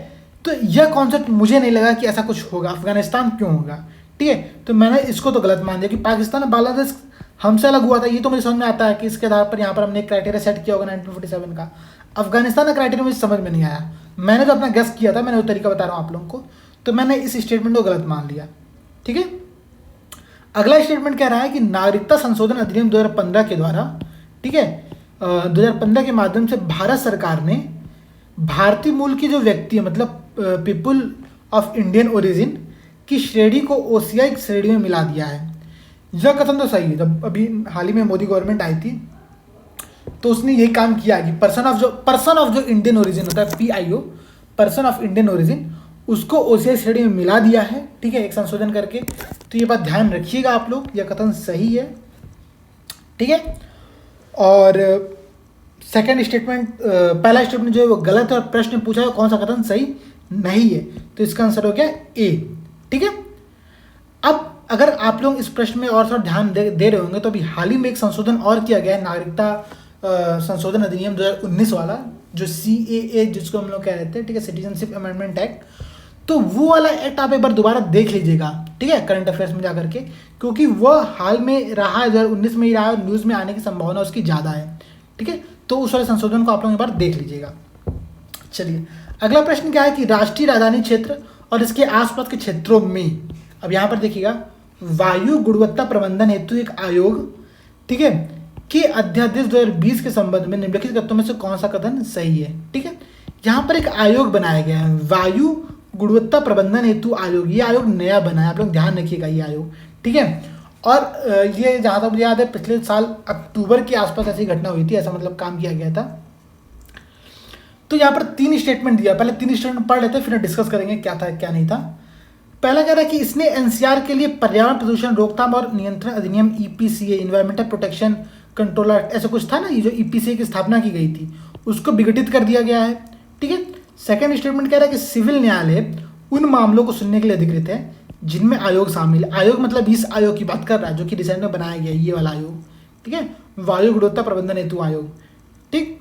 तो यह कॉन्सेप्ट मुझे नहीं लगा कि ऐसा कुछ होगा, अफगानिस्तान क्यों होगा। ठीक है, तो मैंने इसको तो गलत मान दिया कि पाकिस्तान और बांग्लादेश हमसे अलग हुआ था, ये तो मुझे समझ में आता है कि इसके आधार पर यहाँ पर हमने एक क्राइटेरिया सेट किया होगा 1947 का। अफगानिस्तान का क्राइटेरिया मुझे समझ में नहीं आया, मैंने जो अपना गेस किया था, मैंने वो तरीका बता रहा हूँ आप लोगों को, तो मैंने इस स्टेटमेंट को गलत मान लिया। ठीक है, अगला स्टेटमेंट कह रहा है कि नागरिकता संशोधन अधिनियम 2015 के द्वारा, ठीक है, 2015 के माध्यम से भारत सरकार ने भारतीय मूल की जो व्यक्ति है मतलब पीपुल ऑफ इंडियन ओरिजिन की श्रेणी को ओसीआई श्रेणी में मिला दिया है। यह कथन तो सही है। जब अभी हाल ही में मोदी गवर्नमेंट आई थी तो उसने यही काम किया कि पर्सन ऑफ जो इंडियन ओरिजिन होता है, PIO, person of Indian origin, उसको ओसीआई श्रेणी में मिला दिया है। ठीक है, एक संशोधन करके, तो ये बात ध्यान रखिएगा आप लोग, यह कथन सही है। ठीक है, और सेकंड स्टेटमेंट, पहला स्टेटमेंट जो है वो गलत है और प्रश्न पूछा है कौन सा कथन सही नहीं है, तो इसका आंसर हो गया ए। ठीक है, अब अगर आप लोग इस प्रश्न में और थोड़ा ध्यान दे रहे होंगे तो अभी हाल ही में एक संशोधन और किया गया है, नागरिकता संशोधन अधिनियम 2019 वाला, जो CAA जिसको हम लोग कह रहे थे। ठीक है, सिटीजनशिप अमेंडमेंट एक्ट, तो वो वाला एक्ट आप एक बार दोबारा देख लीजिएगा। ठीक है, करंट अफेयर्स में जा करके, क्योंकि वह हाल में रहा है, 2019 में ही रहा है और न्यूज़ में आने की संभावना उसकी ज़्यादा है। ठीक है, तो उस वाले संशोधन को आप लोग एक बार देख लीजिएगा। चलिए अगला प्रश्न क्या है कि राष्ट्रीय राजधानी क्षेत्र और इसके आसपास के क्षेत्रों में, अब यहाँ पर देखिएगा, वायु गुणवत्ता प्रबंधन हेतु एक आयोग, ठीक है, के अध्यादेश 2020 के संबंध में निम्नलिखित कथनों में से कौन सा कथन सही है। ठीक है, यहाँ पर एक आयोग बनाया गया है, वायु गुणवत्ता प्रबंधन हेतु आयोग। ये आयोग नया बना है, आप लोग ध्यान रखिएगा ये आयोग। ठीक है, और ये जहाँ तक मुझे याद है पिछले साल अक्टूबर के आसपास ऐसी घटना हुई थी, ऐसा मतलब काम किया गया था। तो यहाँ पर 3 स्टेटमेंट दिया, पहले 3 स्टेटमेंट पढ़ लेते हैं, फिर डिस्कस करेंगे क्या था क्या नहीं था। पहला कह रहा है कि इसने NCR के लिए पर्यावरण प्रदूषण रोकथाम और नियंत्रण अधिनियम EPCA, environmental protection control act, ऐसा कुछ था ना, ये जो EPCA की स्थापना की गई थी उसको विघटित कर दिया गया है। ठीक है, सेकंड स्टेटमेंट कह रहा है कि सिविल न्यायालय उन मामलों को सुनने के लिए अधिकृत है जिनमें आयोग शामिल है। आयोग मतलब इस आयोग की बात कर रहा है जो कि रिसेंट में बनाया गया है, ये वाला आयोग। ठीक है, वायु गुणवत्ता प्रबंधन हेतु आयोग। ठीक,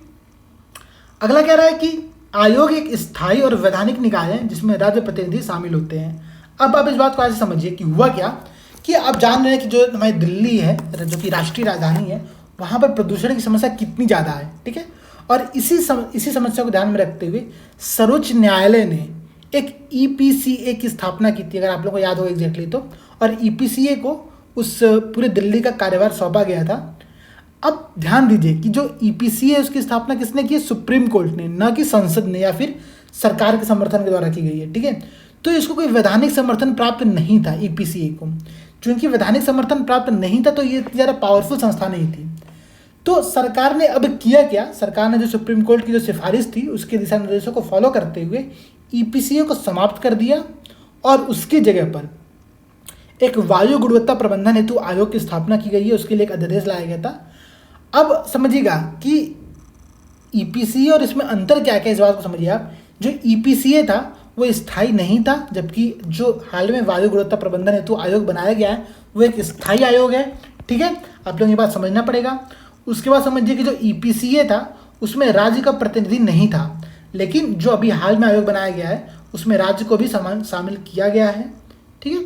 अगला कह रहा है कि आयोग एक स्थायी और वैधानिक निकाय है जिसमें राज्य प्रतिनिधि शामिल होते हैं। अब आप इस बात को ऐसे समझिए कि हुआ क्या कि आप जान रहे हैं कि जो हमारी दिल्ली है, जो कि राष्ट्रीय राजधानी है, वहाँ पर प्रदूषण की समस्या कितनी ज़्यादा है। ठीक है, और इसी समस्या को ध्यान में रखते हुए सर्वोच्च न्यायालय ने एक EPCA की स्थापना की थी, अगर आप लोगों को याद हो एग्जैक्टली तो, और EPCA को उस पूरे दिल्ली का कार्यभार सौंपा गया था। अब ध्यान दीजिए कि जो EPCA है उसकी स्थापना किसने की है, सुप्रीम कोर्ट ने, ना कि संसद ने या फिर सरकार के समर्थन के द्वारा की गई है। ठीक है, तो इसको कोई वैधानिक समर्थन प्राप्त नहीं था EPCA को। चूंकि वैधानिक समर्थन प्राप्त नहीं था तो ये ज़्यादा पावरफुल संस्था नहीं थी। तो सरकार ने अब किया क्या, सरकार ने जो सुप्रीम कोर्ट की जो सिफारिश थी उसके दिशा निर्देशों को फॉलो करते हुए EPCA को समाप्त कर दिया और उसकी जगह पर एक वायु गुणवत्ता प्रबंधन हेतु आयोग की स्थापना की गई है, उसके लिए एक अध्यादेश लाया गया था। अब समझिएगा कि EPCA और इसमें अंतर क्या क्या, इस बात को समझिए आप। जो EPCA था वो स्थायी नहीं था, जबकि जो हाल में वायु गुणवत्ता प्रबंधन हेतु आयोग बनाया गया है वो एक स्थायी आयोग है। ठीक है, आप लोग ये बात समझना पड़ेगा। उसके बाद समझिए कि जो ईपीसीए था उसमें राज्य का प्रतिनिधि नहीं था, लेकिन जो अभी हाल में आयोग बनाया गया है उसमें राज्य को भी शामिल किया गया है। ठीक है,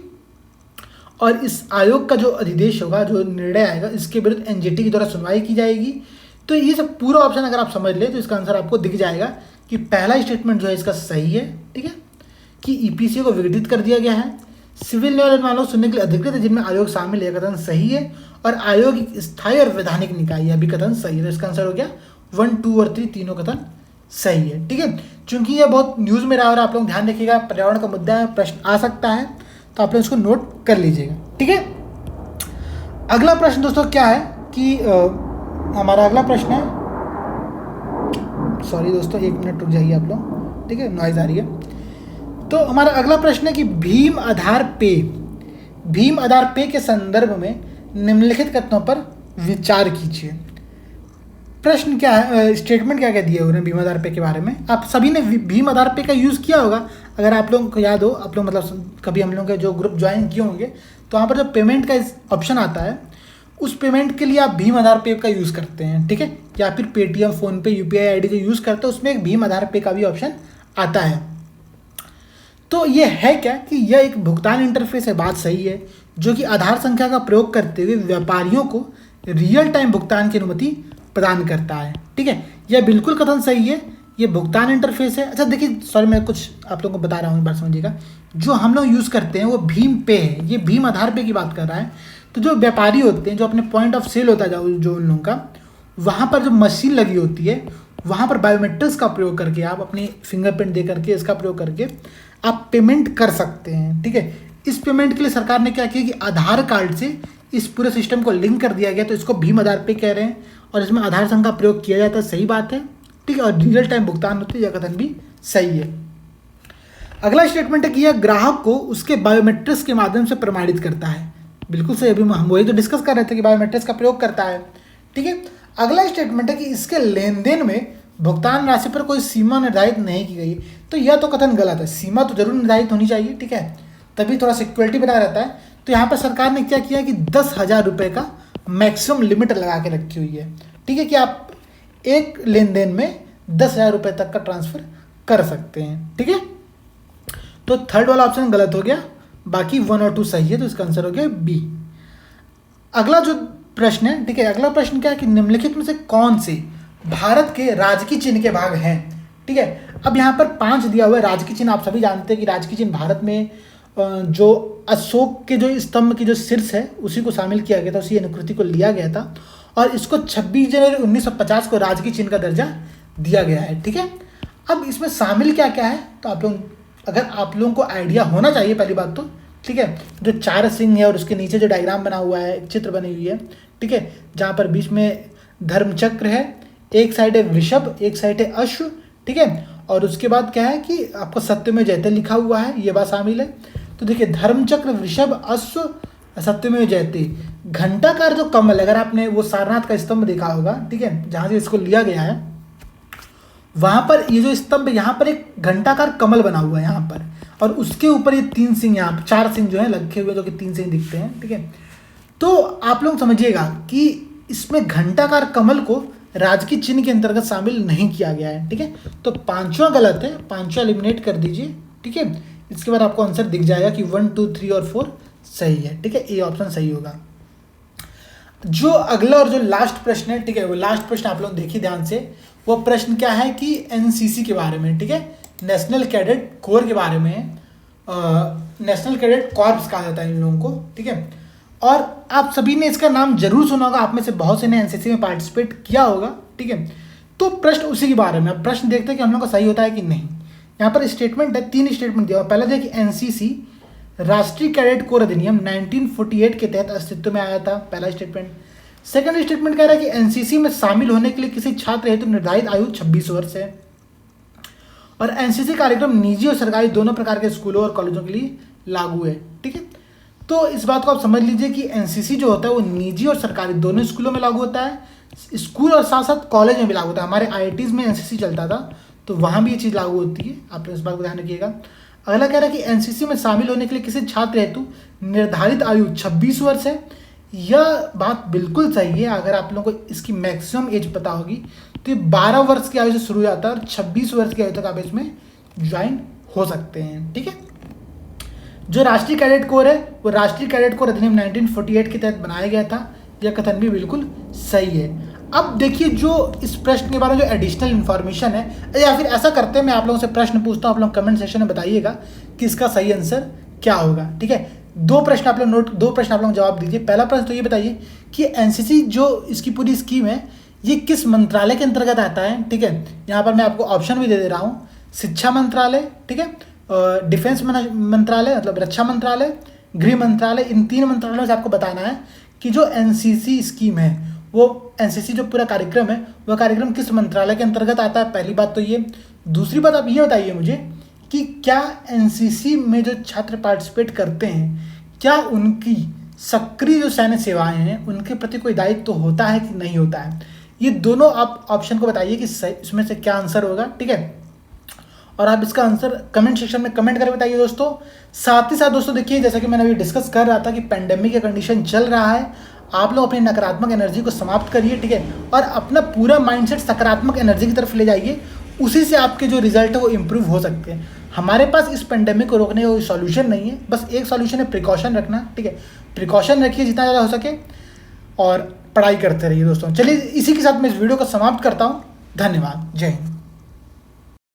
और इस आयोग का जो अधिदेश होगा, जो निर्णय आएगा, इसके विरुद्ध एनजीटी के द्वारा सुनवाई की जाएगी। तो ये सब पूरा ऑप्शन अगर आप समझ ले तो इसका आंसर आपको दिख जाएगा कि पहला स्टेटमेंट जो है इसका सही है। ठीक है, कि ईपीसीए को विघटित कर दिया गया है। सिविल न्यायालय मामलों सुनने के लिए अधिकृत है जिनमें आयोग शामिल है, कथन सही है। और आयोग एक स्थायी और वैधानिक निकाय है, भी कथन सही है। तो इसका आंसर हो गया 1, 2 और 3 तीनों कथन सही है। ठीक है, चूंकि ये बहुत न्यूज़ में रहा और आप लोग ध्यान रखिएगा, पर्यावरण का मुद्दा है, प्रश्न आ सकता है, तो आप लोग इसको नोट कर लीजिएगा। ठीक है, अगला प्रश्न दोस्तों क्या है कि हमारा अगला प्रश्न है, सॉरी दोस्तों 1 मिनट रुक जाइए आप लोग। ठीक है, नॉइज़ आ रही है। तो हमारा अगला प्रश्न है कि भीम आधार पे के संदर्भ में निम्नलिखित कथनों पर विचार कीजिए। प्रश्न क्या है, स्टेटमेंट क्या क्या दिए उन्होंने भीम आधार पे के बारे में। आप सभी ने भीम आधार पे का यूज़ किया होगा, अगर आप लोगों को याद हो, आप लोग मतलब कभी हम लोग के जो ग्रुप ज्वाइन किए होंगे, तो वहाँ पर जो पेमेंट का ऑप्शन आता है उस पेमेंट के लिए आप भीम आधार पे का यूज़ करते हैं। ठीक है, या फिर पेटीएम, फ़ोनपे, यूपीआई आईडी जो यूज़ करते हैं उसमें एक भीम आधार पे का भी ऑप्शन आता है। तो ये है क्या कि यह एक भुगतान इंटरफेस है, बात सही है, जो कि आधार संख्या का प्रयोग करते हुए व्यापारियों को रियल टाइम भुगतान की अनुमति प्रदान करता है। ठीक है, यह बिल्कुल कथन सही है, ये भुगतान इंटरफेस है। अच्छा देखिए, सॉरी मैं कुछ आप लोगों को बता रहा हूँ, एक बार समझिएगा। जो हम लोग यूज़ करते हैं वो भीम पे है, ये भीम आधार पे की बात कर रहा है। तो जो व्यापारी होते हैं, जो अपने पॉइंट ऑफ सेल होता है जो उन लोगों का, वहाँ पर जो मशीन लगी होती है वहाँ पर बायोमेट्रिक्स का प्रयोग करके आप अपनी फिंगरप्रिंट दे करके, इसका प्रयोग करके आप पेमेंट कर सकते हैं। ठीक है, इस पेमेंट के लिए सरकार ने क्या किया कि आधार कार्ड से इस पूरे सिस्टम को लिंक कर दिया गया, तो इसको भीम आधार पे कह रहे हैं और इसमें आधार संख्या का प्रयोग किया जाता है, सही बात है। ठीक है, और रियल टाइम भुगतान होते हैं, यह कथन भी सही है। अगला स्टेटमेंट है कि यह ग्राहक को उसके बायोमेट्रिक्स के माध्यम से प्रमाणित करता है, बिल्कुल सही। अभी हम वही तो डिस्कस कर रहे थे कि बायोमेट्रिक्स का प्रयोग करता है। ठीक है, अगला स्टेटमेंट है कि इसके लेन देन में भुगतान राशि पर कोई सीमा निर्धारित नहीं की गई, तो यह तो कथन गलत है। सीमा तो जरूर निर्धारित होनी चाहिए, ठीक है, तभी थोड़ा सिक्योरिटी बना रहता है। तो यहाँ पर सरकार ने क्या किया कि 10,000 रुपये का मैक्सिमम लिमिट लगा के रखी हुई है। ठीक है, कि आप एक लेन देन में 10,000 रुपये तक का ट्रांसफ़र कर सकते हैं। ठीक है, तो थर्ड वाला ऑप्शन गलत हो गया, बाकी 1 और 2 सही है, तो इसका आंसर हो गया बी। अगला जो प्रश्न है, ठीक है, अगला प्रश्न क्या है कि निम्नलिखित में से कौन से भारत के राजकीय चिन्ह के भाग हैं। ठीक है, अब यहाँ पर 5 दिया हुआ है राजकीय चिन्ह। आप सभी जानते हैं कि राजकीय चिन्ह भारत में जो अशोक के जो स्तंभ की जो शीर्ष है उसी को शामिल किया गया था, उसी अनुकृति को लिया गया था और इसको 26 जनवरी 1950 को राजकीय चिन्ह का दर्जा दिया गया है। ठीक है, अब इसमें शामिल क्या क्या है, तो आप लोग, अगर आप लोगों को आइडिया होना चाहिए पहली बात तो, ठीक है, जो 4 सिंह है और उसके नीचे जो डायग्राम बना हुआ है, एक चित्र बनी हुई है, ठीक है, जहाँ पर बीच में धर्मचक्र है, एक साइड है वृषभ, एक साइड है अश्व। ठीक है, और उसके बाद क्या है कि आपको सत्यमेव जयते लिखा हुआ है, ये बात शामिल है। तो देखिए, धर्मचक्र, वृषभ, अश्व, सत्यमेव जयते। घंटाकार जो कमल, अगर आपने वो सारनाथ का स्तंभ देखा होगा, ठीक है, जहाँ से इसको लिया गया है, वहाँ पर ये जो स्तंभ, यहाँ पर एक घंटाकार कमल बना हुआ है यहाँ पर, और उसके ऊपर ये 3 सिंह, यहाँ 4 सिंह जो है लगे हुए, जो कि 3 सिंह दिखते हैं। ठीक है, तो आप लोग समझिएगा कि इसमें घंटाकार कमल को राजकीय चिन्ह के अंतर्गत शामिल नहीं किया गया है। ठीक है, तो 5वां गलत है, 5वां एलिमिनेट कर दीजिए। ठीक है, इसके बाद आपको आंसर दिख जाएगा कि 1, 2, 3 और 4 सही है। ठीक है, ए ऑप्शन सही होगा। जो अगला और जो लास्ट प्रश्न है, ठीक है, वो लास्ट प्रश्न आप लोग देखिए ध्यान से। वो प्रश्न क्या है कि एनसीसी के बारे में, ठीक है, नेशनल कैडेट कोर के बारे में, नेशनल कैडेट कॉर्प्स कहा जाता है इन लोगों को। ठीक है, और आप सभी ने इसका नाम जरूर सुना होगा, आप में से बहुत से ने एनसीसी में पार्टिसिपेट किया होगा। ठीक है, तो प्रश्न उसी के बारे में। अब प्रश्न देखते हैं कि हम लोग का सही होता है कि नहीं। यहाँ पर स्टेटमेंट है, 3 स्टेटमेंट दिया हुआ। पहला देखिए, एनसीसी राष्ट्रीय कैडेट कोर अधिनियम 1948 के तहत अस्तित्व में आया था, पहला स्टेटमेंट। सेकंड स्टेटमेंट कह रहा है कि एनसीसी में शामिल होने के लिए किसी छात्र हेतु निर्धारित आयु 26 वर्ष है, और एनसीसी कार्यक्रम निजी और सरकारी दोनों प्रकार के स्कूलों और कॉलेजों के लिए लागू है। ठीक है, तो इस बात को आप समझ लीजिए कि एनसीसी जो होता है वो निजी और सरकारी दोनों स्कूलों में लागू होता है, स्कूल और साथ साथ कॉलेज में भी लागू होता है। हमारे आईआईटीज़ में एनसीसी चलता था, तो वहाँ भी ये चीज़ लागू होती है, आप इस बात को ध्यान रखिएगा। अगला कह रहा है कि एनसीसी में शामिल होने के लिए किसी छात्र हेतु निर्धारित आयु 26 वर्ष है। यह बात बिल्कुल सही है। अगर आप लोगों को इसकी मैक्सिमम एज पता होगी तो ये 12 वर्ष की आयु से शुरू हो जाता है और 26 वर्ष की आयु तक आप इसमें ज्वाइन हो सकते हैं, ठीक है। जो राष्ट्रीय कैडेट कोर है वो राष्ट्रीय कैडेट कोर अधिनियम 1948 के तहत बनाया गया था। यह कथन भी बिल्कुल सही है। अब देखिए जो इस प्रश्न के बारे में जो एडिशनल इन्फॉर्मेशन है, या फिर ऐसा करते हैं मैं आप लोगों से प्रश्न पूछता हूँ, आप लोग कमेंट सेक्शन में बताइएगा कि इसका सही आंसर क्या होगा, ठीक है। दो प्रश्न आप लोग जवाब दीजिए। पहला प्रश्न तो ये बताइए कि एनसीसी जो इसकी पूरी स्कीम है ये किस मंत्रालय के अंतर्गत आता है, ठीक है। यहाँ पर मैं आपको ऑप्शन भी दे रहा हूँ, शिक्षा मंत्रालय, ठीक है, डिफेंस मंत्रालय मतलब रक्षा मंत्रालय, गृह मंत्रालय। इन 3 मंत्रालयों से आपको बताना है कि जो एनसीसी स्कीम है वो एनसीसी जो पूरा कार्यक्रम है वह कार्यक्रम किस मंत्रालय के अंतर्गत आता है। पहली बात तो ये। दूसरी बात आप ये बताइए मुझे कि क्या एनसीसी में जो छात्र पार्टिसिपेट करते हैं क्या उनकी सक्रिय जो सैन्य सेवाएं हैं उनके प्रति कोई दायित्व तो होता है कि नहीं होता है। ये दोनों आप ऑप्शन को बताइए कि इसमें से क्या आंसर होगा, ठीक है। और आप इसका आंसर कमेंट सेक्शन में कमेंट करके बताइए दोस्तों। साथ ही साथ दोस्तों देखिए जैसा कि मैंने अभी डिस्कस कर रहा था कि पेंडेमिक का कंडीशन चल रहा है, आप लोग अपनी नकारात्मक एनर्जी को समाप्त करिए, ठीक है, और अपना पूरा माइंडसेट सकारात्मक एनर्जी की तरफ ले जाइए। उसी से आपके जो रिजल्ट है वो इम्प्रूव हो सकते हैं। हमारे पास इस पेंडेमिक को रोकने का कोई सॉल्यूशन नहीं है, बस एक सॉल्यूशन है प्रिकॉशन रखना, ठीक है। प्रिकॉशन रखिए जितना ज़्यादा हो सके और पढ़ाई करते रहिए दोस्तों। चलिए इसी के साथ मैं इस वीडियो को समाप्त करता हूँ। धन्यवाद। जय हिंद।